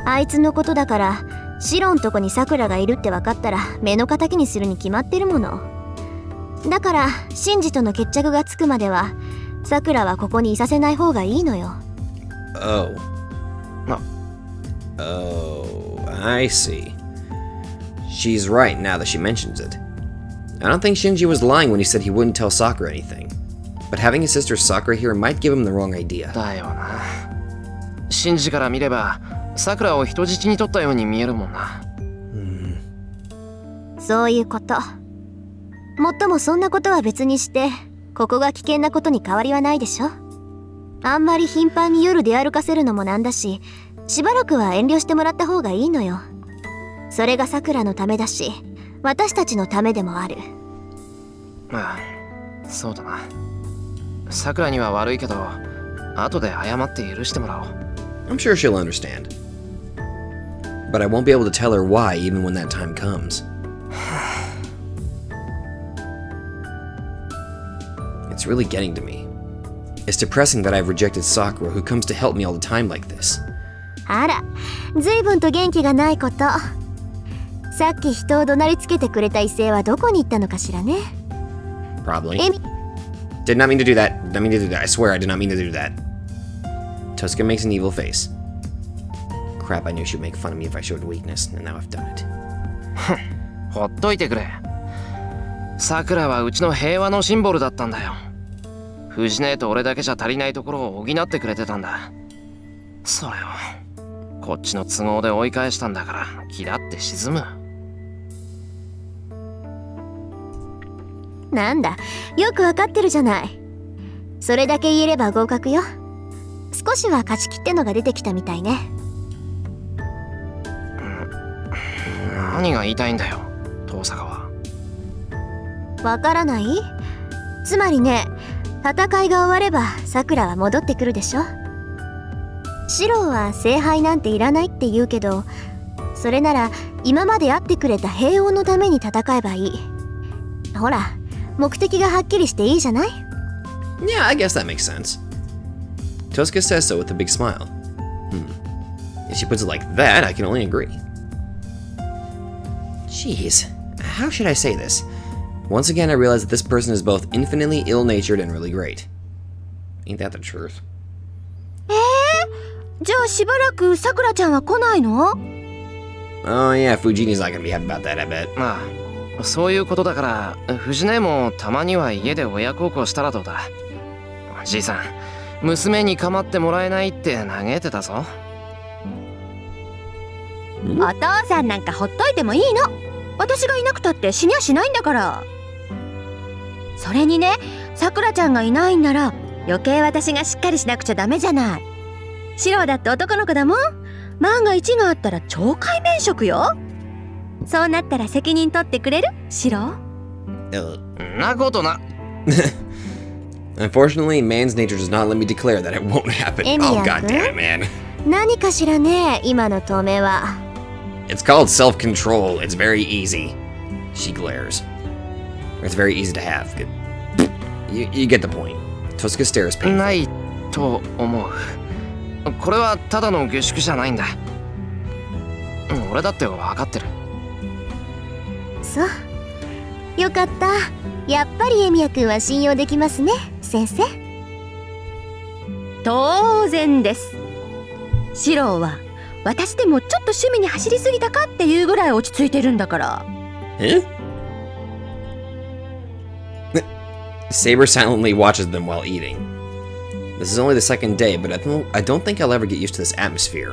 あいつのことだから、シロんとこにさくらがいるって分かったら目の敵にするに決まってるもの。だからシンジとの決着がつくまではさくらはここにいさせない方がいいのよ。Oh, I see. She's right now that she mentions it. I don't think Shinji was lying when he said he wouldn't tell Sakura anything. But having his sister Sakura here might give him the wrong idea. だよな。シンジから見ればさくらを人質に取ったように見えるもんな。そういうこと。もっともそんなことは別にして、ここが危険なことに変わりはないでしょ。あんまり頻繁に夜出歩かせるのもなんだし、しばらくは遠慮してもらった方がいいのよ。それがさくらのためだし、私たちのためでもある。ああ、そうだな。さくらには悪いけど、後で謝って許してもらおう。I'm sure she'll understand. But I won't be able to tell her why even when that time comes. It's really getting to me. It's depressing that I've rejected Sakura, who comes to help me all the time like this. あら、随分と元気がないこと。さっき人を怒鳴りつけてくれた異性はどこに行ったのかしらね。Probably. Did not mean to do that. Did not mean to do that. I swear I did not mean to do that. Tosuke makes an evil face. Crap, I knew she would make fun of me if I showed weakness, and now I've done it. ほっといてくれ。さくらはうちの平和のシンボルだったんだよ。藤姉と俺だけじゃ足りないところを補ってくれてたんだ。それをこっちの都合で追い返したんだから、気だって沈む。なんだ、よくわかってるじゃない。それだけ言えれば合格よ。少しは勝ち切ってのが出てきたみたいね。何が言いたいんだよ、登坂は。わからない？つまりね、戦いが終わればさくらは戻ってくるでしょ。シロは聖杯なんていらないって言うけど、それなら今まで会ってくれた平穏のために戦えばいい。ほら、目的がはっきりしていいじゃない？ Yeah, I guess that makes sense. Tosuke says so with a big smile. If she puts it like that, I can only agree. Jeez, how should I say this? Once again, I realize that this person is both infinitely ill-natured and really great. Ain't that the truth? じゃあしばらくさくらちゃんは来ないの？ Oh yeah, Fujini's not gonna be happy about that, I bet. まあ、そういうことだから、藤姉もたまには家で親孝行したらどうだ。じいさん、娘に構ってもらえないって嘆いてたぞ。お父さんなんかほっといてもいいの。私がいなくたって死にゃしないんだから。それにね、さくらちゃんがいないんなら余計私がしっかりしなくちゃダメじゃない。シロだって男の子だもん。万が一があったら懲戒免職よ。そうなったら責任取ってくれる？シロ？なことな。Unfortunately, man's nature does not let me declare that it won't happen. Emiya Oh god damn it, man. 何かしらね、今の止めは。It's called self-control. It's very easy. She glares. It's very easy to have. You get the point. Tosuke stares painful. ないと思う。これはただの下宿じゃないんだ。俺だって分かってる。そう、よかった。やっぱりエミヤくんは信用できますね、先生。当然です。シローは私でもちょっと趣味に走りすぎたかっていうぐらい落ち着いてるんだから。Eh? Saber silently watches them while eating. This is only the second day, but I don't think I'll ever get used to this atmosphere.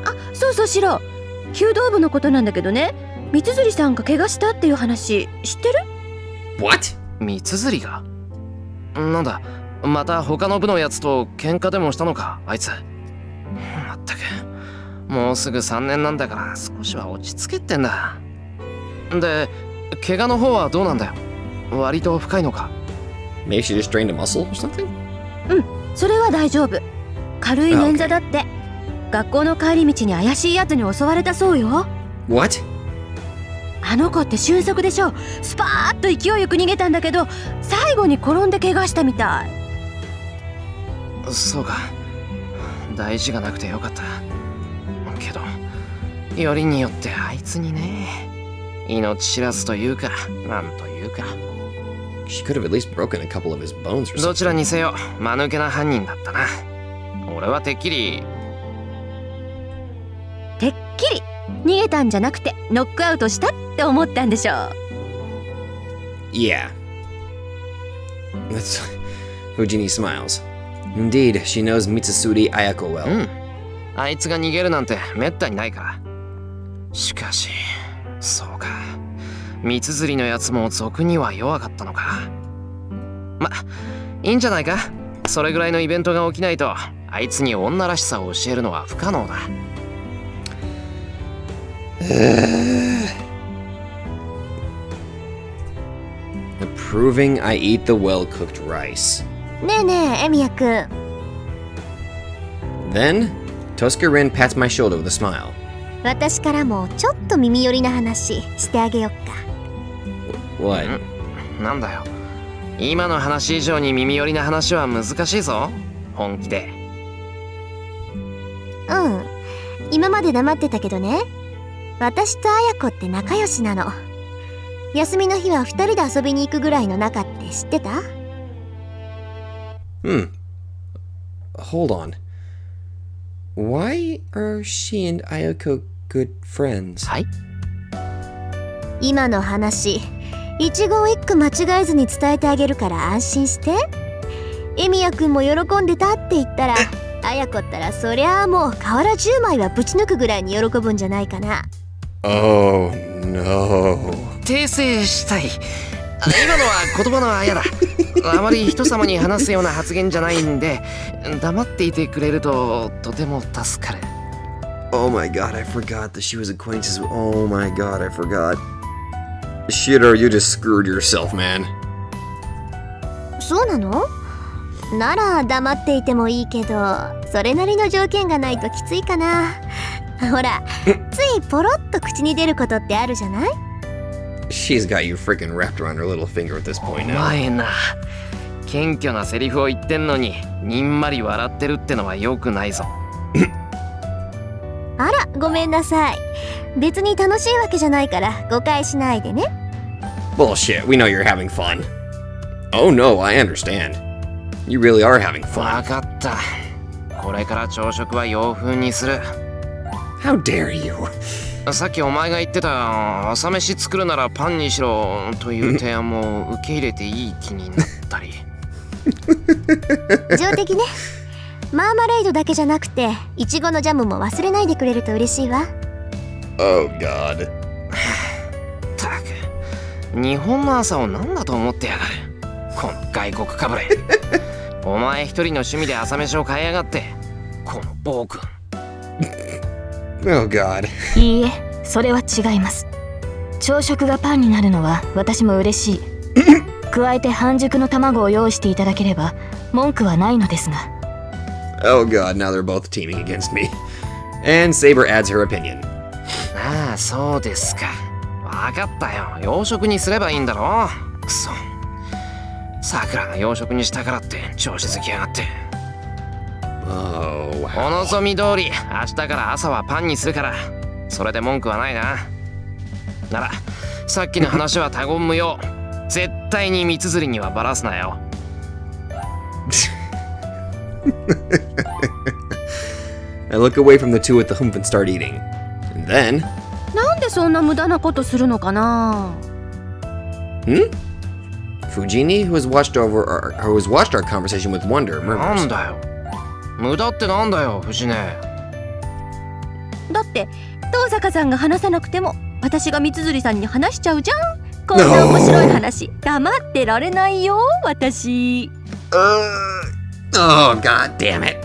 あ、そうそうシロー。弓道部のことなんだけどね。三釣さんが怪我したっていう話知ってる？ What? 三釣りがなんだ、また他の部のやつと喧嘩でもしたのか、あいつ。まったく、もうすぐ3年なんだから少しは落ち着けってんだ。で、怪我の方はどうなんだよ。割と深いのか。 Maybe she just drained a muscle or something? うん、それは大丈夫。軽い捻挫だって。学校の帰り道に怪しいやつに襲われたそうよ。 What? あの子って俊足でしょ。スパーッと勢いよく逃げたんだけど、最後に転んで怪我したみたい。そうか、大事がなくてよかった。けどよりによってあいつにね、命知らずというか、なんというか。 She could have at least broken a couple of his bones or ど something. ちらにせよ間抜けな犯人だったな。俺はてっきり逃げたんじゃなくてノックアウトしたって思ったんでしょう。 Yeah. That's... Fujini smiles. Indeed, she knows Mitsuri Ayako well. うん、あいつが逃げるなんてめったにないから。しかしそうか、三釣りのやつも俗には弱かったのか。ま、いいんじゃないか。それぐらいのイベントが起きないとあいつに女らしさを教えるのは不可能だ。Proving I eat the well-cooked rice. ねえねえ、エミヤくん。 Then, Toska-rin pats my shoulder with a smile. 私からもちょっと耳寄りな話してあげよっか。 What? なんだよ、今の話以上に耳寄りな話は難しいぞ、本気で。うん、今まで黙ってたけどね、私と綾子って仲良しなの。休みの日は2人で遊びに行くぐらいの仲って知ってた？ Hold on. Why are she and Ayako good friends? はい。今の話一言一句間違えずに伝えてあげるから安心して。エミヤくんも喜んでたって言ったら、綾子ったらそりゃあもう瓦10枚はぶち抜くぐらいに喜ぶんじゃないかな。 Oh, no. 訂正したい。今のは言葉のあやだ。あまり人様に話すような発言じゃないんで、黙っていてくれるととても助かる。 Oh my god, I forgot that she was acquaintances with... Oh my god, I forgot. Shiro, you just screwed yourself, man. そうなの？なら黙っていてもいいけど、それなりの条件がないときついかな。ほら、ついポロッと口に出ることってあるじゃない？ She's got you freaking wrapped around her little finger at this お point now. 前な、謙虚なセリフを言ってんのににんまり笑ってるってのは良くないぞ。あら、ごめんなさい。別に楽しいわけじゃないから誤解しないでね。 Bullshit, we know you're having fun. Oh no, I understand. You really are having わ fun. かった。これから朝食は洋風にする。 How dare you? さっきお前が言ってた朝飯作るならパンにしろという提案も受け入れていい気になったり。上出来ね。マーマレードだけじゃなくてイチゴのジャムも忘れないでくれると嬉しいわ。 Oh god. たく、日本の朝を何だと思ってやがる。この外国かぶれ。お前一人の趣味で朝飯を買いやがって、この暴君。 Oh god. いいえ、それは違います。朝食がパンになるのは私も嬉しい。加えて半熟の卵を用意していただければ文句はないのですが。 Oh god, now they're both teaming against me. And Saber adds her opinion. ああ、そうですか。わかったよ。洋食にすればいいんだろ。くそ。さくらが洋食にしたからって調子づきやがって。 Oh, お wow. 望み通り明日から朝はパンにするから、それで文句はないな。ならさっきの話は他言無用。絶対に三綴りにはバラすなよ。I look away from the two with the hump and start eating. And then... なんでそんな無駄なことするのかな。Fujini, who has watched our conversation with wonder, な murmurs. んだよ。無駄ってなんだよ、藤根。だって遠坂さんが話さなくても私が三綴さんに話しちゃうじゃん。こんな面白い話黙ってられないよ私。Oh, god damn it.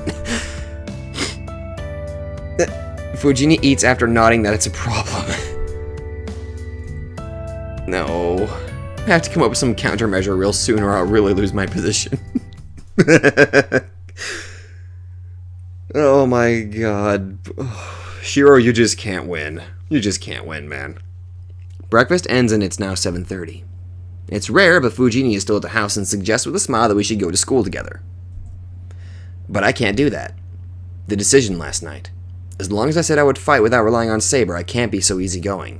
Fujini eats after nodding that it's a problem. No. I have to come up with some countermeasure real soon or I'll really lose my position. Oh my god. Shiro, you just can't win. You just can't win, man. Breakfast ends and it's now 7:30. It's rare, but Fujini is still at the house and suggests with a smile that we should go to school together. But I can't do that. The decision last night. As long as I said I would fight without relying on Saber, I can't be so easygoing.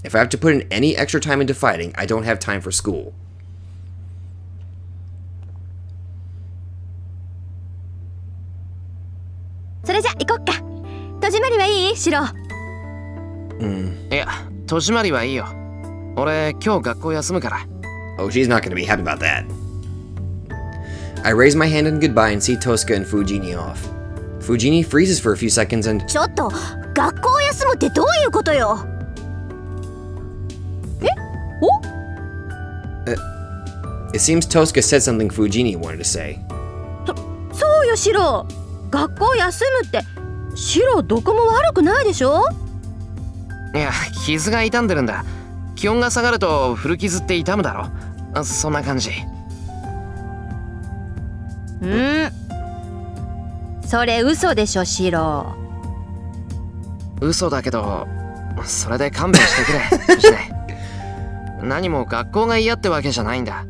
If I have to put in any extra time into fighting, I don't have time for school. それじゃ行こっか。戸締まりはいい？シロ。いや、戸締まりはいいよ。俺、今日学校休むから。Oh, she's not going to be happy about that. I raise my hand in goodbye and see Tosca and Fujini off. Fujini freezes for a few seconds and... ちょっと学校休むってどういうことよ。It seems Tosca said something Fujini wanted to say. そうよシロ。学校休むってシロどこも悪くないでしょ。いや、傷が痛んでるんだ。気温が下がると古傷って痛むだろ。そんな感じ。それ嘘でしょシロ。嘘だけど、それで勘弁してくれ。藤根。何も学校が嫌ってわけじゃないんだ。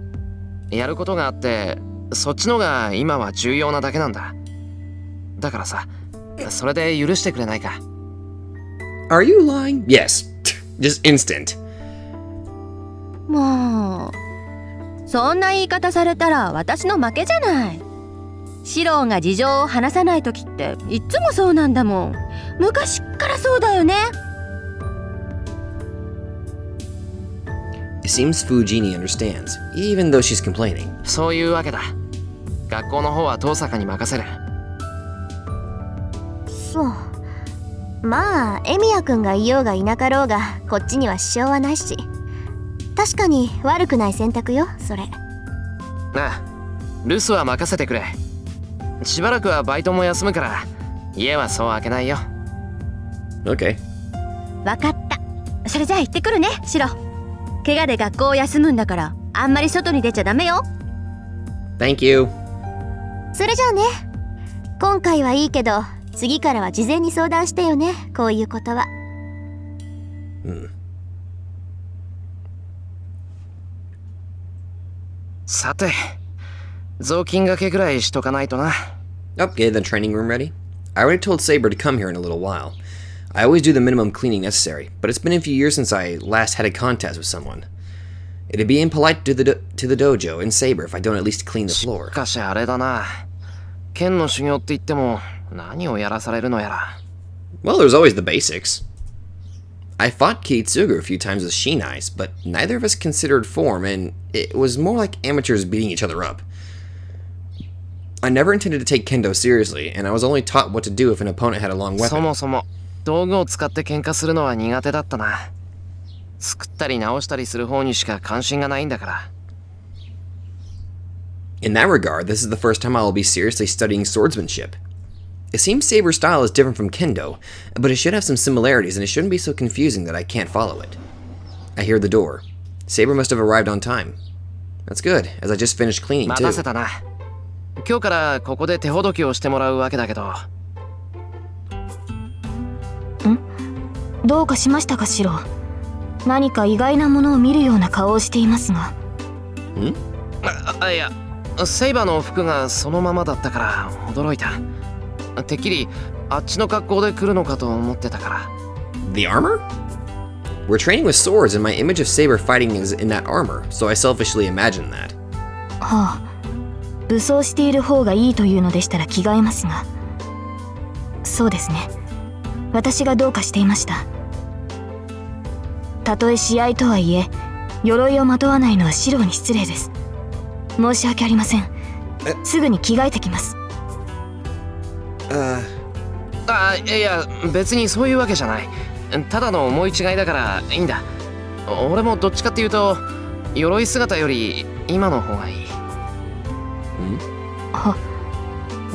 やることがあってそっちのが今は重要なだけなんだ。だからさ、それで許してくれないか。 Are you lying? Yes. Just instant. もうそんな言い方されたら私の負けじゃない。シロが事情を話さない時っていっつもそうなんだもん。昔っからそうだよね。It seems Fujini understands, even though she's complaining. そういうわけだ。学校の方は遠坂に任せる。そう。まあエミヤくんがいようがいなかろうがこっちには支障はないし、確かに悪くない選択よそれ。なあ、留守は任せてくれ。しばらくはバイトも休むから家はそう開けないよ。 Okay. わかった。それじゃあ行ってくるねシロ。怪我で学校を休むんだからあんまり外に出ちゃダメよ。 Thank you. それじゃあね。今回はいいけど次からは事前に相談してよね、こういうことは。さて、雑巾がけぐらいしとかないとな。 Okay, the training room ready? I already told Saber to come here in a little while. I always do the minimum cleaning necessary, but it's been a few years since I last had a contest with someone. It'd be impolite to the dojo and Saber if I don't at least clean the floor. しかしあれだな。剣の修行って言っても何をやらされるのやら。 Well, there's always the basics. I fought Kitsugu a few times with Shinai's, but neither of us considered form, and it was more like amateurs beating each other up. I never intended to take kendo seriously, and I was only taught what to do if an opponent had a long そ weapon. もそも道具を使って喧嘩するのは苦手だったな。作ったり直したりする方にしか関心がないんだから。 In that regard, this is the first time I will be seriously studying swordsmanship. It seems Saber's style is different from kendo, but it should have some similarities and it shouldn't be so confusing that I can't follow it. I hear the door. Saber must have arrived on time. That's good, as I just finished cleaning 待 too. たせたな。今日からここで手ほどきをしてもらうわけだけど。どうかしましたかシロ。何か意外なものを見るような顔をしていますが。いや、セイバーの服がそのままだったから驚いた。てっきりあっちの格好で来るのかと思ってたから。 The armor? We're training with swords, and my image of Saber fighting is in that armor, so I selfishly imagine that. はあ、武装している方がいいというのでしたら着替えますが。そうですね。私がどうかしていました。たとえ試合とはいえ、鎧をまとわないのはシローに失礼です。申し訳ありません。すぐに着替えてきます。いや別にそういうわけじゃない。ただの思い違いだからいいんだ。俺もどっちかっていうと鎧姿より今の方がいい。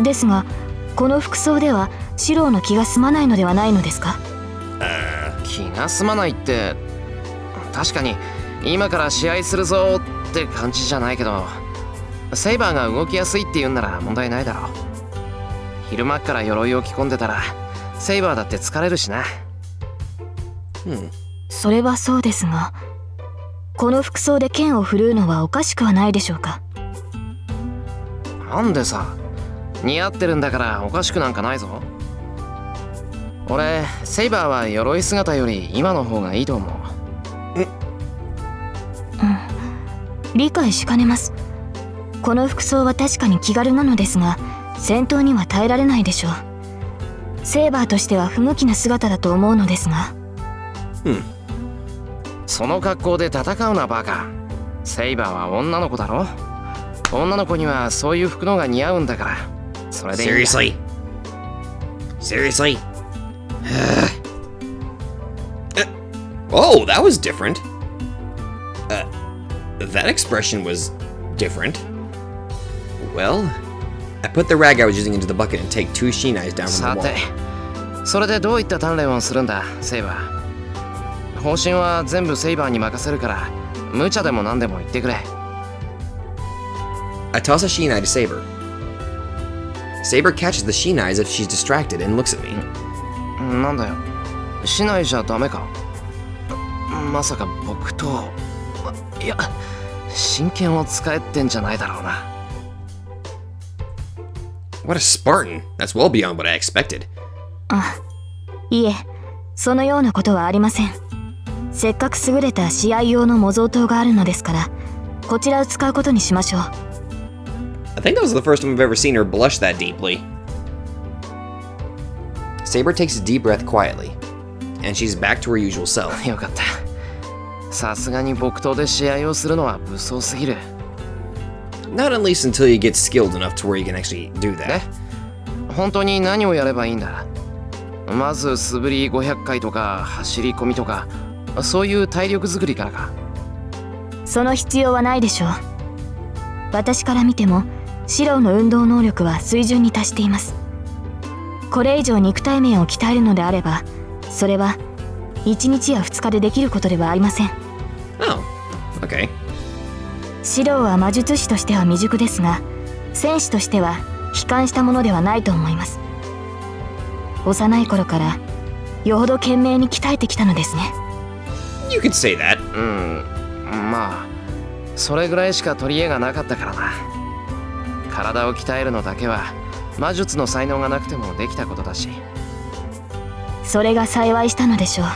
ですがこの服装ではシローの気が済まないのではないのですか？気が済まないって確かに今から試合するぞって感じじゃないけど、セイバーが動きやすいって言うんなら問題ないだろう。昼間っから鎧を着込んでたらセイバーだって疲れるしな。それはそうですが、この服装で剣を振るうのはおかしくはないでしょうか？なんでさ、似合ってるんだからおかしくなんかないぞ。俺セイバーは鎧姿より今の方がいいと思う。理解しかねます。この服装は確かに気軽なのですが、戦闘には耐えられないでしょう。セイバーとしては不向きな姿だと思うのですが。その格好で戦うなバカ。セイバーは女の子だろ。女の子にはそういう服のが似合うんだから。それでいいんだ。 Seriously? Oh, that was different. That expression was different. Well, I put the rag I was using into the bucket and take 2 shinais down from さ the て wall. それでどういった鍛錬をするんだセイバー。方針は全部セイバーに任せるから無茶でも何でも言ってくれ。 I toss a shinai to Saber. Saber catches the shinais if she's distracted and looks at me. なんだよ、しないじゃダメか。まさか僕と、いや真剣を使えってんじゃないだろうな。 What a Spartan. That's well beyond what I expected. いえ、そのようなことはありません。せっかく優れた試合用の模造刀があるのですから、こちらを使うことにしましょう。I think that was the first time I've ever seen her blush that deeply. Saber takes a deep breath quietly, and she's back to her usual self. よかった。さすがに木刀で試合をするのは武装すぎる。 Not at least until you get skilled enough to where you can actually do that. 本当に何をやればいいんだ。まず素振り500回とか走り込みとか、そういう体力作りからか。その必要はないでしょう。私から見てもシローの運動能力は水準に達しています。これ以上肉体面を鍛えるのであれば、それは1日や2日でできることではありません。 Oh, okay. シローは魔術師としては未熟ですが、戦士としては悲観したものではないと思います。幼い頃からよほど懸命に鍛えてきたのですね。 You could say that. まあそれぐらいしか取り柄がなかったからな。体を鍛えるのだけは魔術の才能がなくてもできたことだし。それが幸いしたのでしょう。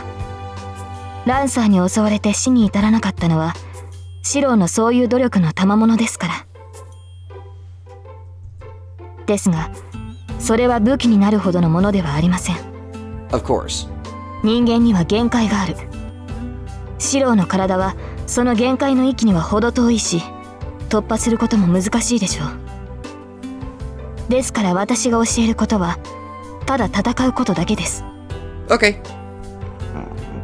ランサーに襲われて死に至らなかったのはシローのそういう努力の賜物ですから。ですがそれは武器になるほどのものではありません。 Of course. 人間には限界がある。シローの体はその限界の域には程遠いし、突破することも難しいでしょう。ですから私が教えることはただ戦うことだけです。 Okay.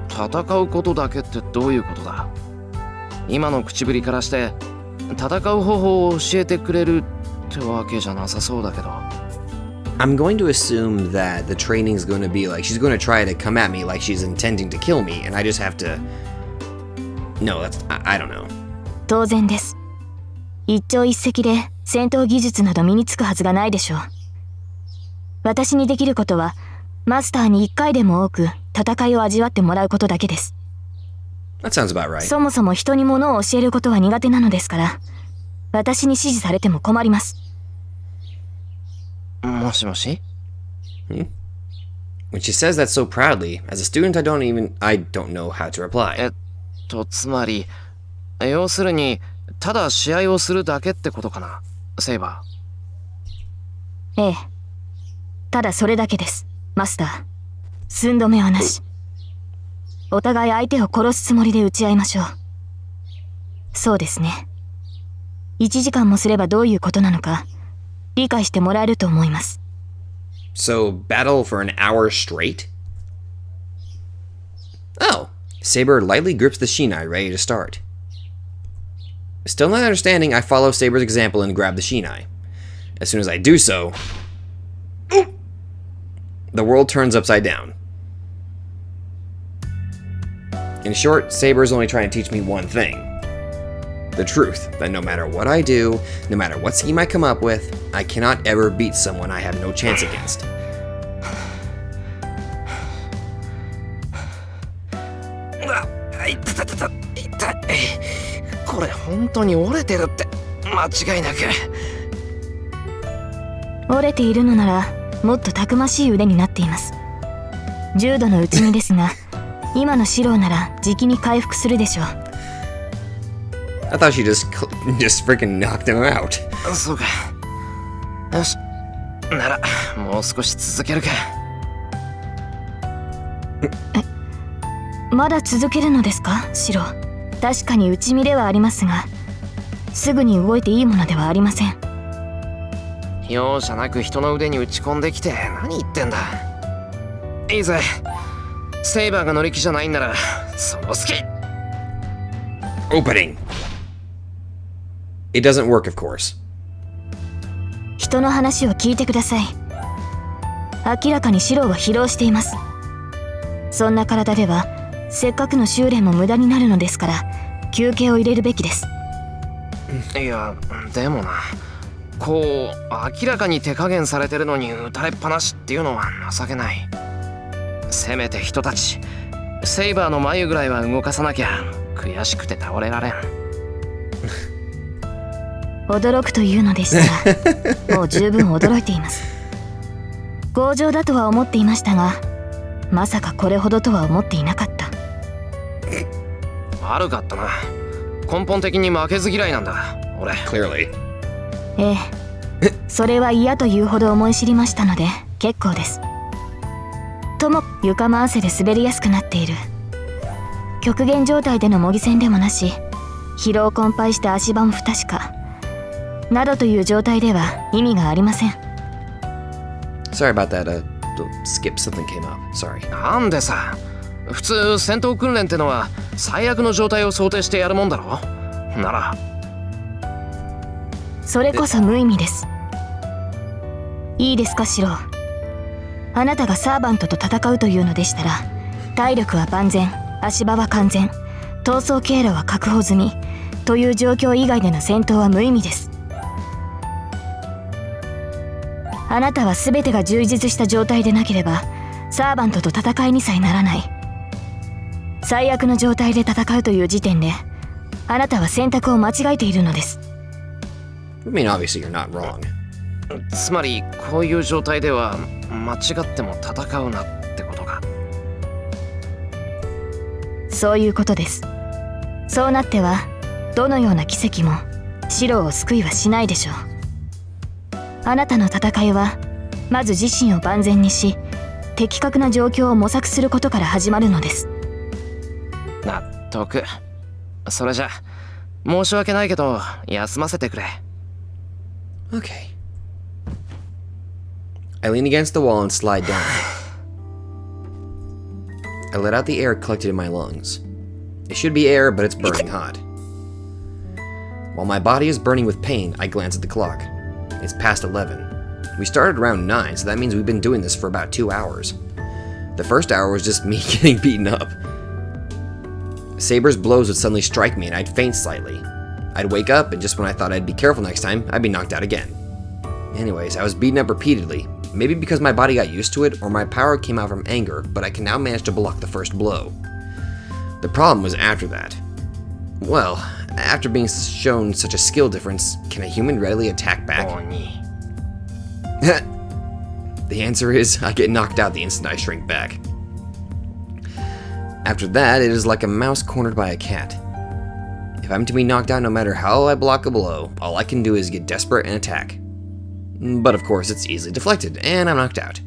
戦うことだけってどういうことだ。今の口ぶりからして戦う方法を教えてくれるってわけじゃなさそうだけど。 I'm going to assume that the training's going to be like she's going to try to come at me like she's intending to kill me, and I just have to. No, I don't know. 当然です。一朝一夕で戦闘技術など身につくはずがないでしょう。私にできることはマスターに一回でも多く戦いを味わってもらうことだけです。 That sounds about right. そもそも人に物を教えることは苦手なのですから、私に指示されても困ります。もしもし？ When she says that so proudly, as a student I don't know how to reply. つまり、要するに、ただ試合をするだけってことかな、セイバー。ええ。ただそれだけです、マスター。寸止めはなし。お互い相手を殺すつもりで打ち合いましょう。そうですね。1時間もすればどういうことなのか、理解してもらえると思います。So, battle for an hour straight? Oh, Saber lightly grips the shinai, ready to start. Still not understanding, I follow Saber's example and grab the shinai. As soon as I do so, the world turns upside down. In short, Saber is only trying to teach me one thing. The truth, that no matter what I do, no matter what scheme I come up with, I cannot ever beat someone I have no chance against. これ本当に折れてるって間違いなく。折れているのならもっとたくましい腕になっています。重度の内身ですが、今のシローならじきに回復するでしょう。I thought she just freaking knocked him out. そうか。よし。なら、もう少し続けるか。まだ続けるのですか、シロー。確かに内身ではありますが、すぐに動いていいものではありません。容赦なく人の腕に打ち込んできて何言ってんだ。いいぜ。セイバーが乗り気じゃないんなら、その好き。Opening. It doesn't work, of course. 人の話を聞いてください。明らかにシローは疲労しています。そんな体ではせっかくの修練も無駄になるのですから、休憩を入れるべきです。いや、でもな、こう明らかに手加減されてるのに打たれっぱなしっていうのは情けない。せめて人たち、セイバーの眉ぐらいは動かさなきゃ。悔しくて倒れられん。驚くというのでしたらもう十分驚いています。強情だとは思っていましたが、まさかこれほどとは思っていなかった。悪かったな。根本的に負けず嫌いなんだ俺。 Clearly. ええ、それは嫌というほど思い知りましたので結構です。とも床も汗で滑りやすくなっている。極限状態での模擬戦でもなし、疲労困憊して足場も不確かなどという状態では意味がありません。 Sorry about that, skip something came up. Sorry. なんでさ、普通戦闘訓練ってのは最悪の状態を想定してやるもんだろ。ならそれこそ無意味です。いいですかシロー。あなたがサーバントと戦うというのでしたら、体力は万全、足場は完全、逃走経路は確保済みという状況以外での戦闘は無意味です。あなたは全てが充実した状態でなければサーバントと戦いにさえならない。最悪の状態で戦うという時点であなたは選択を間違えているのです。 I mean, obviously you're not wrong. つまりこういう状態では間違っても戦うなってことか。そういうことです。そうなってはどのような奇跡もシローを救いはしないでしょう。あなたの戦いはまず自身を万全にし、的確な状況を模索することから始まるのです。納得。それじゃ申し訳ないけど休ませてくれ。 Okay. I lean against the wall and slide down. I let out the air collected in my lungs. It should be air, but it's burning hot. While my body is burning with pain, I glance at the clock. It's past 11. We started around 9, so that means we've been doing this for about 2 hours. The first hour was just me getting beaten up. Saber's blows would suddenly strike me and I'd faint slightly. I'd wake up, and just when I thought I'd be careful next time, I'd be knocked out again. Anyways, I was beaten up repeatedly, maybe because my body got used to it or my power came out from anger, but I can now manage to block the first blow. The problem was after that. Well, after being shown such a skill difference, can a human readily attack back? The answer is, I get knocked out the instant I shrink back. After that, it is like a mouse cornered by a cat. If I'm to be knocked out no matter how I block a blow, all I can do is get desperate and attack. But of course, it's easily deflected, and I'm knocked out.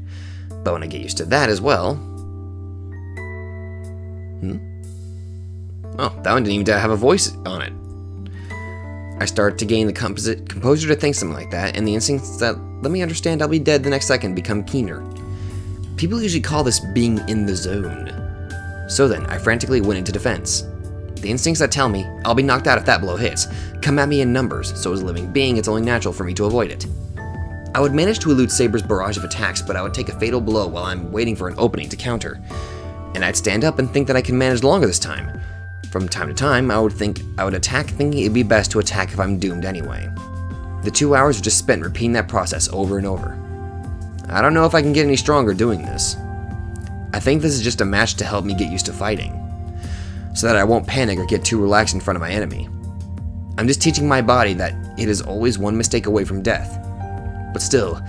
But when I get used to that as well... Oh, that one didn't even have a voice on it. I start to gain the composure to think something like that, and the instincts that let me understand I'll be dead the next second become keener. People usually call this being in the zone. So then, I frantically went into defense. The instincts that tell me I'll be knocked out if that blow hits come at me in numbers, so as a living being, it's only natural for me to avoid it. I would manage to elude Saber's barrage of attacks, but I would take a fatal blow while I'm waiting for an opening to counter. And I'd stand up and think that I can manage longer this time. From time to time, I would attack thinking it'd be best to attack if I'm doomed anyway. The 2 hours were just spent repeating that process over and over. I don't know if I can get any stronger doing this. I think this is just a match to help me get used to fighting, so that I won't panic or get too relaxed in front of my enemy. I'm just teaching my body that it is always one mistake away from death. But still,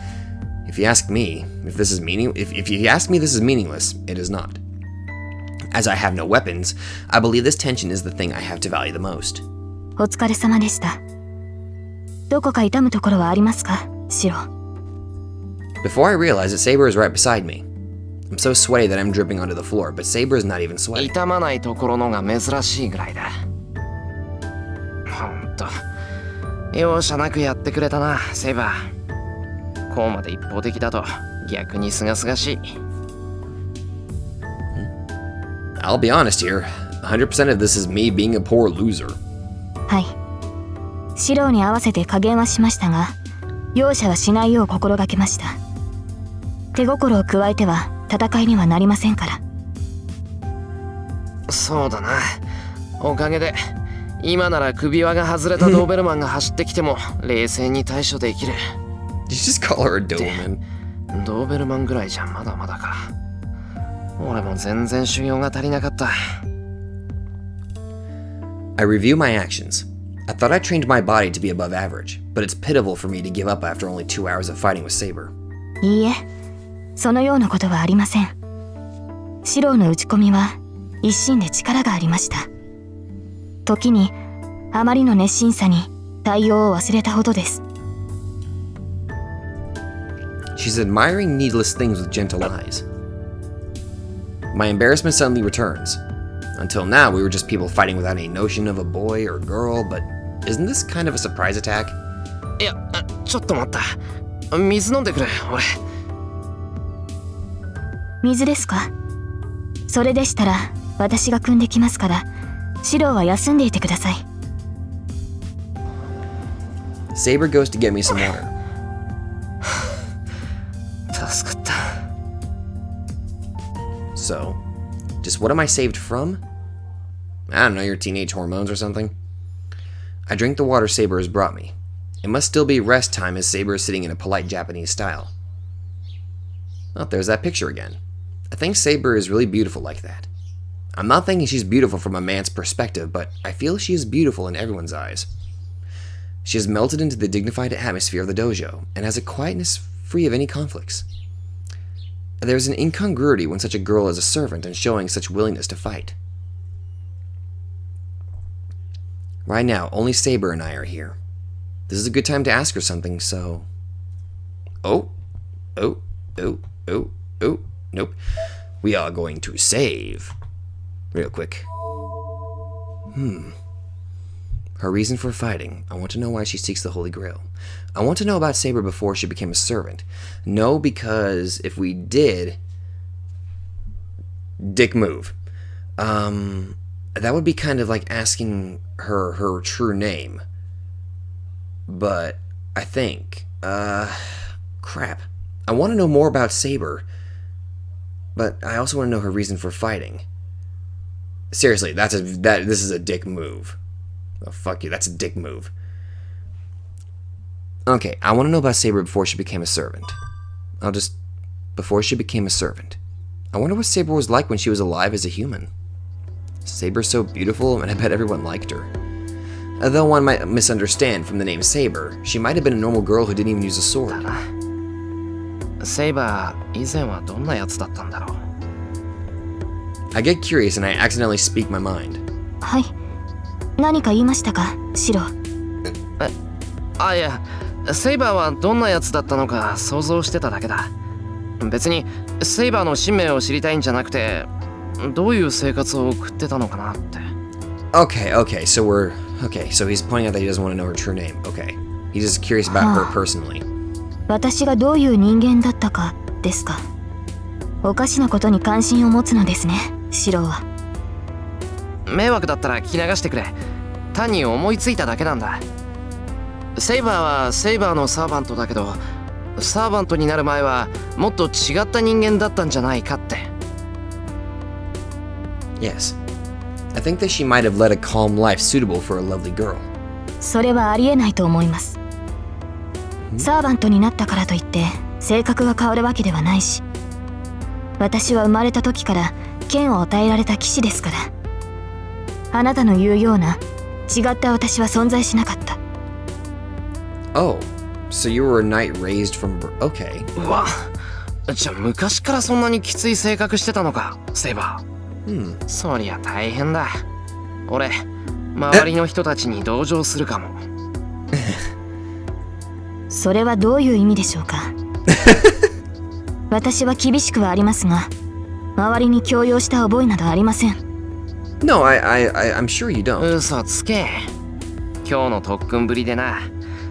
if you ask me if this is meaningless, it is not. As I have no weapons, I believe this tension is the thing I have to value the most. お疲れ様でした。どこか痛むところはありますか、シロ? Before I realize it, Saber is right beside me. I'm so sweaty that I'm dripping onto the floor, but Saber is not even sweating. 痛まないところのが珍しいぐらいだ。ほんと、容赦なくやってくれたな、セイバー。こうまで一方的だと逆に清々しい。I'll be honest here, 100% of this is me being a poor loser. はい。シロに合わせて加減はしましたが、容赦はしないよう心がけました。手心を加えては戦いにはなりませんから。そうだな。おかげで今なら首輪が外れたドーベルマンが走ってきても冷静に対処できる。Did you just call her a Doberman? ドーベルマンぐらいじゃまだまだか。俺も全然修行が足りなかった。I review my actions. I thought I trained my body to be above average, but it's pitiful for me to give up after only 2 hours of fighting with Saber. いいえ、そのようなことはありません。シロの打ち込みは一心で力がありました。時にあまりの熱心さに対応を忘れたほどです。She's admiring needless things with gentle eyes. My embarrassment suddenly returns. Until now, we were just people fighting without any notion of a boy or girl, but isn't this kind of a surprise attack? いや、ちょっと待った。水飲んでくれ、俺。水ですか？それでしたら私が汲んできますから、シロは休んでいてください。Saber goes to get me some water. 助かった。So, just what am I saved from? I don't know, your teenage hormones or something? I drink the water Saber has brought me. It must still be rest time as Saber is sitting in a polite Japanese style. Oh, there's that picture again. I think Saber is really beautiful like that. I'm not thinking she's beautiful from a man's perspective, but I feel she is beautiful in everyone's eyes. She has melted into the dignified atmosphere of the dojo, and has a quietness free of any conflicts. There's an incongruity when such a girl is a servant and showing such willingness to fight. Right now, only Saber and I are here. This is a good time to ask her something, so... Oh. Nope. We are going to save. Real quick. Her reason for fighting. I want to know why she seeks the Holy Grail. I want to know about Saber before she became a servant. No, because if we did... Dick move. That would be kind of like asking her true name. But I think... crap. I want to know more about Saber. But I also want to know her reason for fighting. Seriously, this is a dick move. Oh, fuck you, that's a dick move. Okay, I want to know about Saber before she became a servant. Before she became a servant. I wonder what Saber was like when she was alive as a human. Saber's so beautiful, and I bet everyone liked her. Though one might misunderstand from the name Saber, she might have been a normal girl who didn't even use a sword. セイバー以前はどんなやつだったんだろう。 I get curious and I accidentally speak my mind. はい。何か言いましたか、シロ。あ、いや、セイバーはどんなやつだったのか想像してただけだ。別にセイバーの使命を知りたいんじゃなくて、どういう生活を送ってたのかなって。 Okay, so he's pointing out that he doesn't want to know her true name. Okay. He's just curious about her personally. 私がどういう人間だったかですか。おかしなことに関心を持つのですね、シロは。迷惑だったら聞き流してくれ。単に思いついただけなんだ。セイバーはセイバーのサーバントだけど、サーバントになる前はもっと違った人間だったんじゃないかって。 Yes. I think that she might have led a calm life suitable for a lovely girl. それはありえないと思います。サーバントになったからといって性格が変わるわけではないし、私は生まれた時から剣を与えられた騎士ですから。あなたの言うような違った私は存在しなかった。 Oh, so you were a knight raised from... Okay. うわ、じゃあ昔からそんなにきつい性格してたのか、セイバー。そりゃ大変だ。俺、周りの人たちに同情するかも。それはどういう意味でしょうか。私は厳しくはありますが、周りに強要した覚えなどありません。No, I'm sure you don't. 嘘つけ。今日の特訓ぶりでな、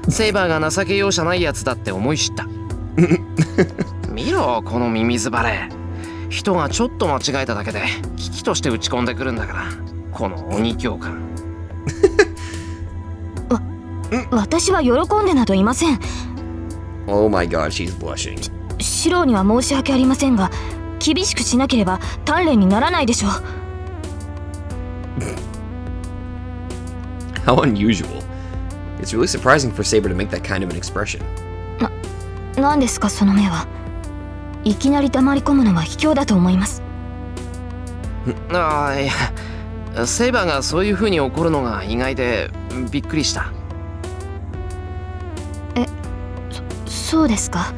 セイバーが情け容赦ないやつだって思い知った。見ろ、このミミズバレ。人がちょっと間違えただけで危機として打ち込んでくるんだから、この鬼教官。私は喜んでなどいません。 Oh my god, she's blushing. シロには申し訳ありませんが、厳しくしなければ鍛錬にならないでしょう。How unusual. It's really surprising for Saber to make that kind of an expression. 何ですかその目は。いきなり黙り込むのは卑怯だと思います。ああ、いや、セイバーがそういう風に怒るのが意外でびっくりした。そうですか。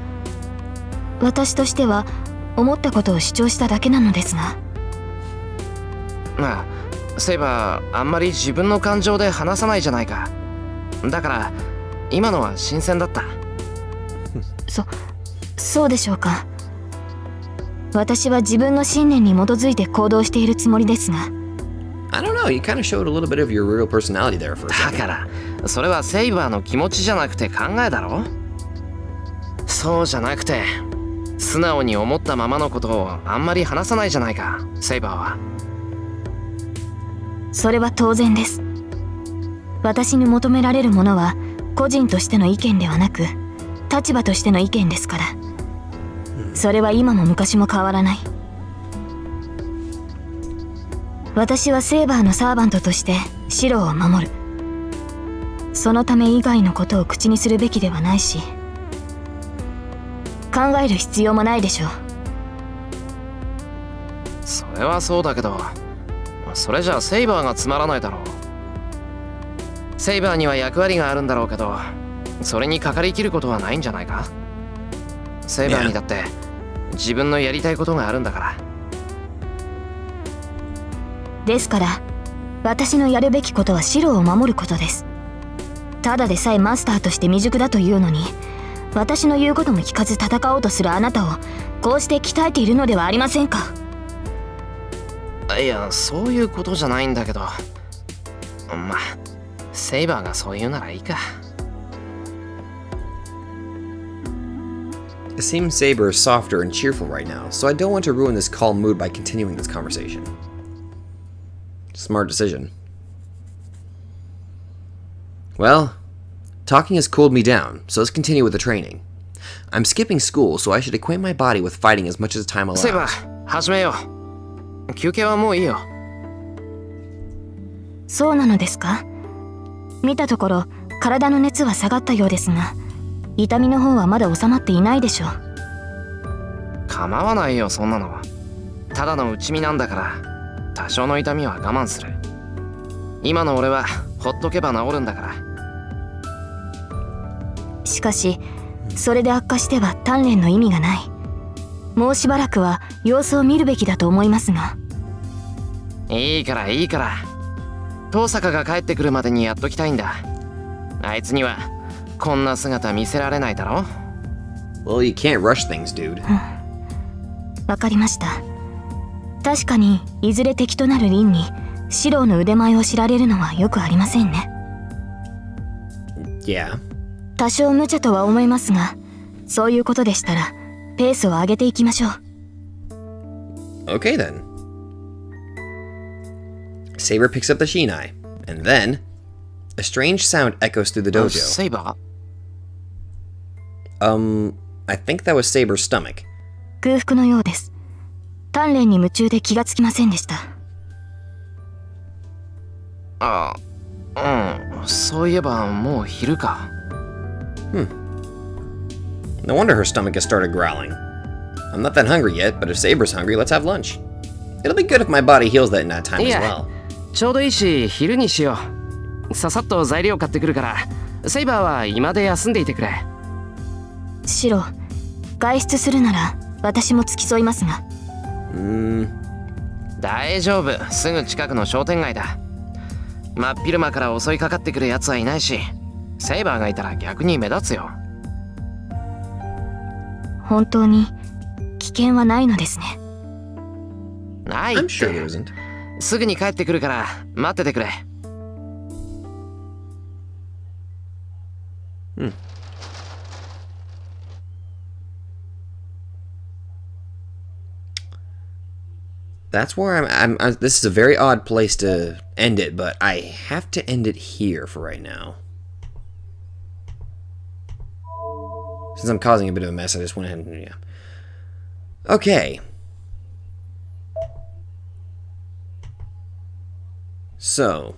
私としては思ったことを主張しただけなのですが。まあ、セイバーあんまり自分の感情で話さないじゃないか。だから今のは新鮮だった。そうでしょうか。私は自分の信念に基づいて行動しているつもりですが。I don't know, you kind of showed a little bit of your real personality there for a second. だからそれはセイバーの気持ちじゃなくて考えだろ。そうじゃなくて素直に思ったままのことをあんまり話さないじゃないか、セイバーは。それは当然です。私に求められるものは個人としての意見ではなく立場としての意見ですから。それは今も昔も変わらない。私はセイバーのサーバントとしてシロを守る。そのため以外のことを口にするべきではないし、考える必要もないでしょう。それはそうだけど、それじゃあセイバーがつまらないだろう。セイバーには役割があるんだろうけど、それにかかりきることはないんじゃないか。セイバーにだって自分のやりたいことがあるんだから。ですから私のやるべきことはシロを守ることです。ただでさえマスターとして未熟だというのに、私の言うことも聞かず戦おうとするあなたをこうして鍛えているのではありませんか。いや、そういうことじゃないんだけど、まあセイバーがそう言うならいいか。It seems Saber is softer and cheerful right now, so I don't want to ruin this calm mood by continuing this conversation. Smart decision. Well, talking has cooled me down, so let's continue with the training. I'm skipping school, so I should acquaint my body with fighting as much as time allows. セイバー、始めよう。休憩はもういいよ。そうなのですか。見たところ体の熱は下がったようですが、痛みの方はまだ収まっていないでしょう。構わないよ、そんなのは。ただの内身なんだから、多少の痛みは我慢する。今の俺はほっとけば治るんだから。しかしそれで悪化しては鍛錬の意味がない。もうしばらくは様子を見るべきだと思いますが。いいからいいから。遠坂が帰ってくるまでにやっときたいんだ。あいつにはこんな姿見せられないだろ。 Well, you can't rush things, dude. わかりました。確かにいずれ敵となる凛に四郎の腕前を知られるのはよくありませんね。Yeah. 多少無茶とは思いますが、そういうことでしたらペースを上げていきましょう。 Okay then. Saber picks up the shinai, and then a strange sound echoes through the dojo. セイバI think that was Saber's stomach. 空腹のようです。鍛錬に夢中で気がつきませんでした。ー。そういえばもう昼か。No wonder her stomach has started growling. I'm not that hungry yet, but if Saber's hungry, let's have lunch. It'll be good if my body heals that in that time as well. ちょうどいいし昼にしよう。ささっと材料買ってくるから、セイバーは今で休んでいてくれ。シロ、外出するなら私も付き添いますが。大丈夫、すぐ近くの商店街だ。真っ昼間から襲いかかってくるやつはいないし、セイバーがいたら逆に目立つよ。本当に危険はないのですね。ないって。 I'm sure there isn't. すぐに帰ってくるから待っててくれ。That's where I'm this is a very odd place to end it, but I have to end it here for right now. Since I'm causing a bit of a mess, I just went ahead and, yeah. Okay. So,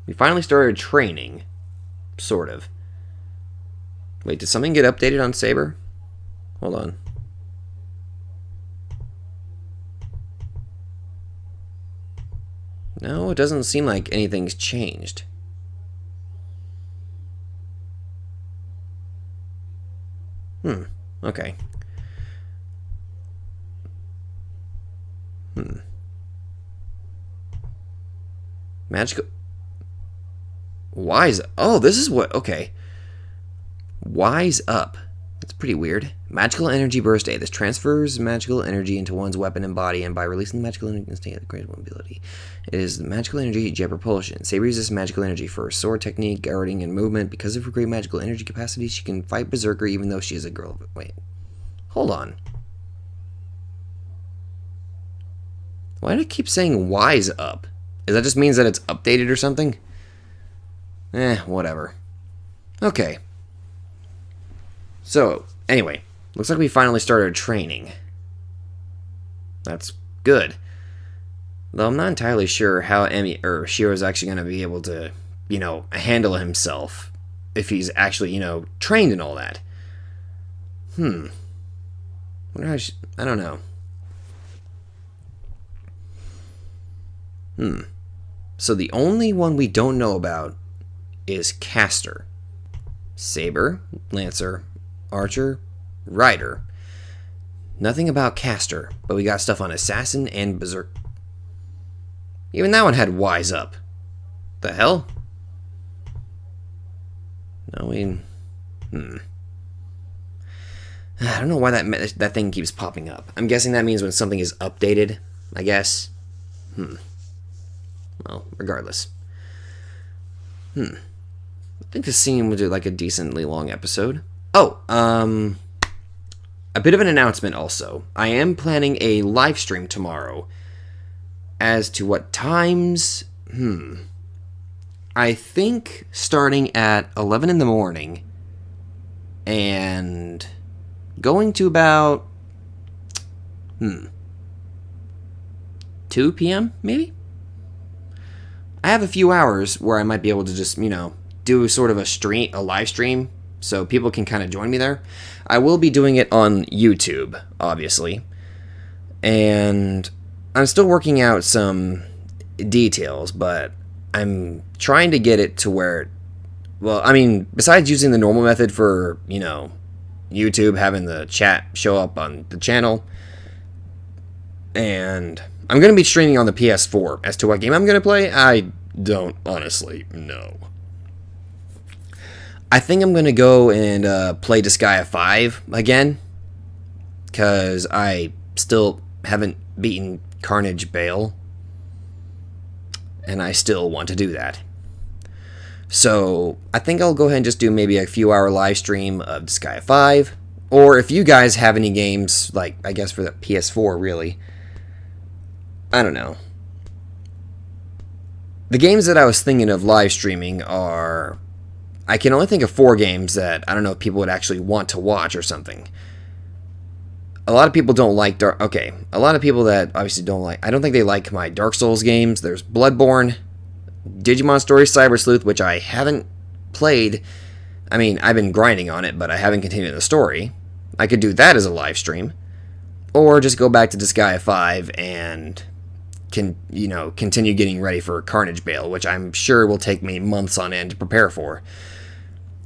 we finally started training. Sort of. Wait, did something get updated on Saber? Hold on. No, it doesn't seem like anything's changed. Okay. Magical... Wise... Oh, this is what... Okay. Wise up. That's pretty weird. Magical energy burst A. This transfers magical energy into one's weapon and body, and by releasing the magical energy, can stay at the greatest one ability. It is the magical energy jet propulsion. Saber uses magical energy for sword technique, guarding, and movement. Because of her great magical energy capacity, she can fight Berserker even though she is a girl. Wait. Hold on. Why do I keep saying wise up? Is that just means that it's updated or something? Whatever. Okay. So, anyway, looks like we finally started training. That's good. Though I'm not entirely sure how Emiya or Shiro's actually going to be able to, handle himself if he's actually, trained and all that. Wonder how I don't know. So the only one we don't know about is Caster. Saber, Lancer, Archer, Rider. Nothing about Caster, but we got stuff on Assassin and Berserk. Even that one had Wise Up. The hell? No, I don't know why that thing keeps popping up. I'm guessing that means when something is updated, I guess. Well, regardless. I think this seemed like a decently long episode. Oh, a bit of an announcement also. I am planning a live stream tomorrow. As to what times, I think starting at 11 in the morning and going to about 2 p.m. maybe? I have a few hours where I might be able to just, do sort of a live stream, so people can kind of join me there. I will be doing it on YouTube, obviously. And I'm still working out some details, but I'm trying to get it to where, well, I mean, besides using the normal method for, YouTube, having the chat show up on the channel. And I'm going to be streaming on the PS4. As to what game I'm going to play, I don't honestly know. I think I'm going to go and play Disgaea 5 again, because I still haven't beaten Carnage Bale, and I still want to do that. So I think I'll go ahead and just do maybe a few hour live stream of Disgaea 5, or if you guys have any games, like I guess for the PS4 really, I don't know. The games that I was thinking of live streaming are, I can only think of 4 games that I don't know if people would actually want to watch or something. A lot of people don't like a lot of people that obviously don't like, I don't think they like my Dark Souls games. There's Bloodborne, Digimon Story Cyber Sleuth, which I haven't played. I mean, I've been grinding on it, but I haven't continued the story. I could do that as a live stream, or just go back to Disgaea 5 and continue getting ready for Carnage Bale, which I'm sure will take me months on end to prepare for.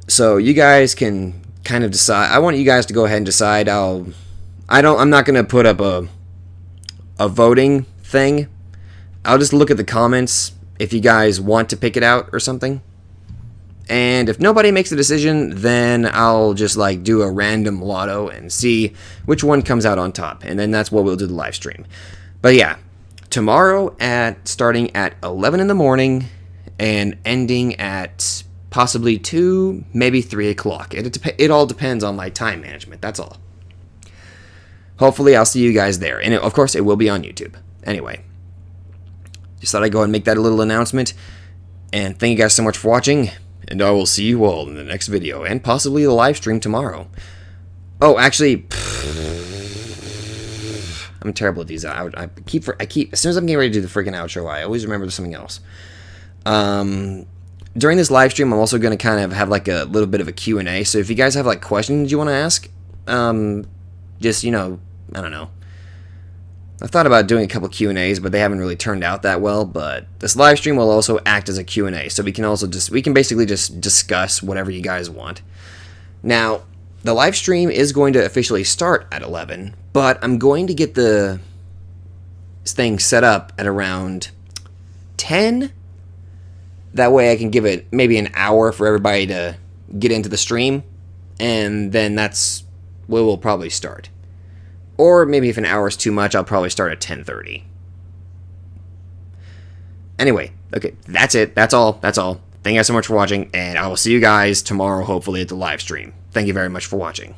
So you guys can kind of decide. I want you guys to go ahead and decide. I'm not going to put up a voting thing. I'll just look at the comments if you guys want to pick it out or something. And if nobody makes a decision, then I'll just like do a random lotto and see which one comes out on top. And then that's what we'll do the live stream. But yeah, tomorrow starting at 11 in the morning and ending at possibly 2, maybe 3 o'clock. It all depends on my time management, that's all. Hopefully I'll see you guys there. And of course, it will be on YouTube. Anyway, just thought I'd go ahead and make that a little announcement. And thank you guys so much for watching. And I will see you all in the next video. And possibly the live stream tomorrow. Oh, actually, I'm terrible at these. I keep, as soon as I'm getting ready to do the freaking outro, I always remember there's something else. During this live stream, I'm also going to kind of have like a little bit of a Q&A. So if you guys have like questions you want to ask, just, I don't know. I thought about doing a couple Q&As, but they haven't really turned out that well. But this live stream will also act as a Q&A, so we can basically just discuss whatever you guys want. Now, the live stream is going to officially start at 11, but I'm going to get the thing set up at around 10. That way I can give it maybe an hour for everybody to get into the stream, and then that's where we'll probably start. Or maybe if an hour is too much, I'll probably start at 10:30. Anyway, okay, that's it. That's all. Thank you guys so much for watching, and I will see you guys tomorrow, hopefully, at the live stream. Thank you very much for watching.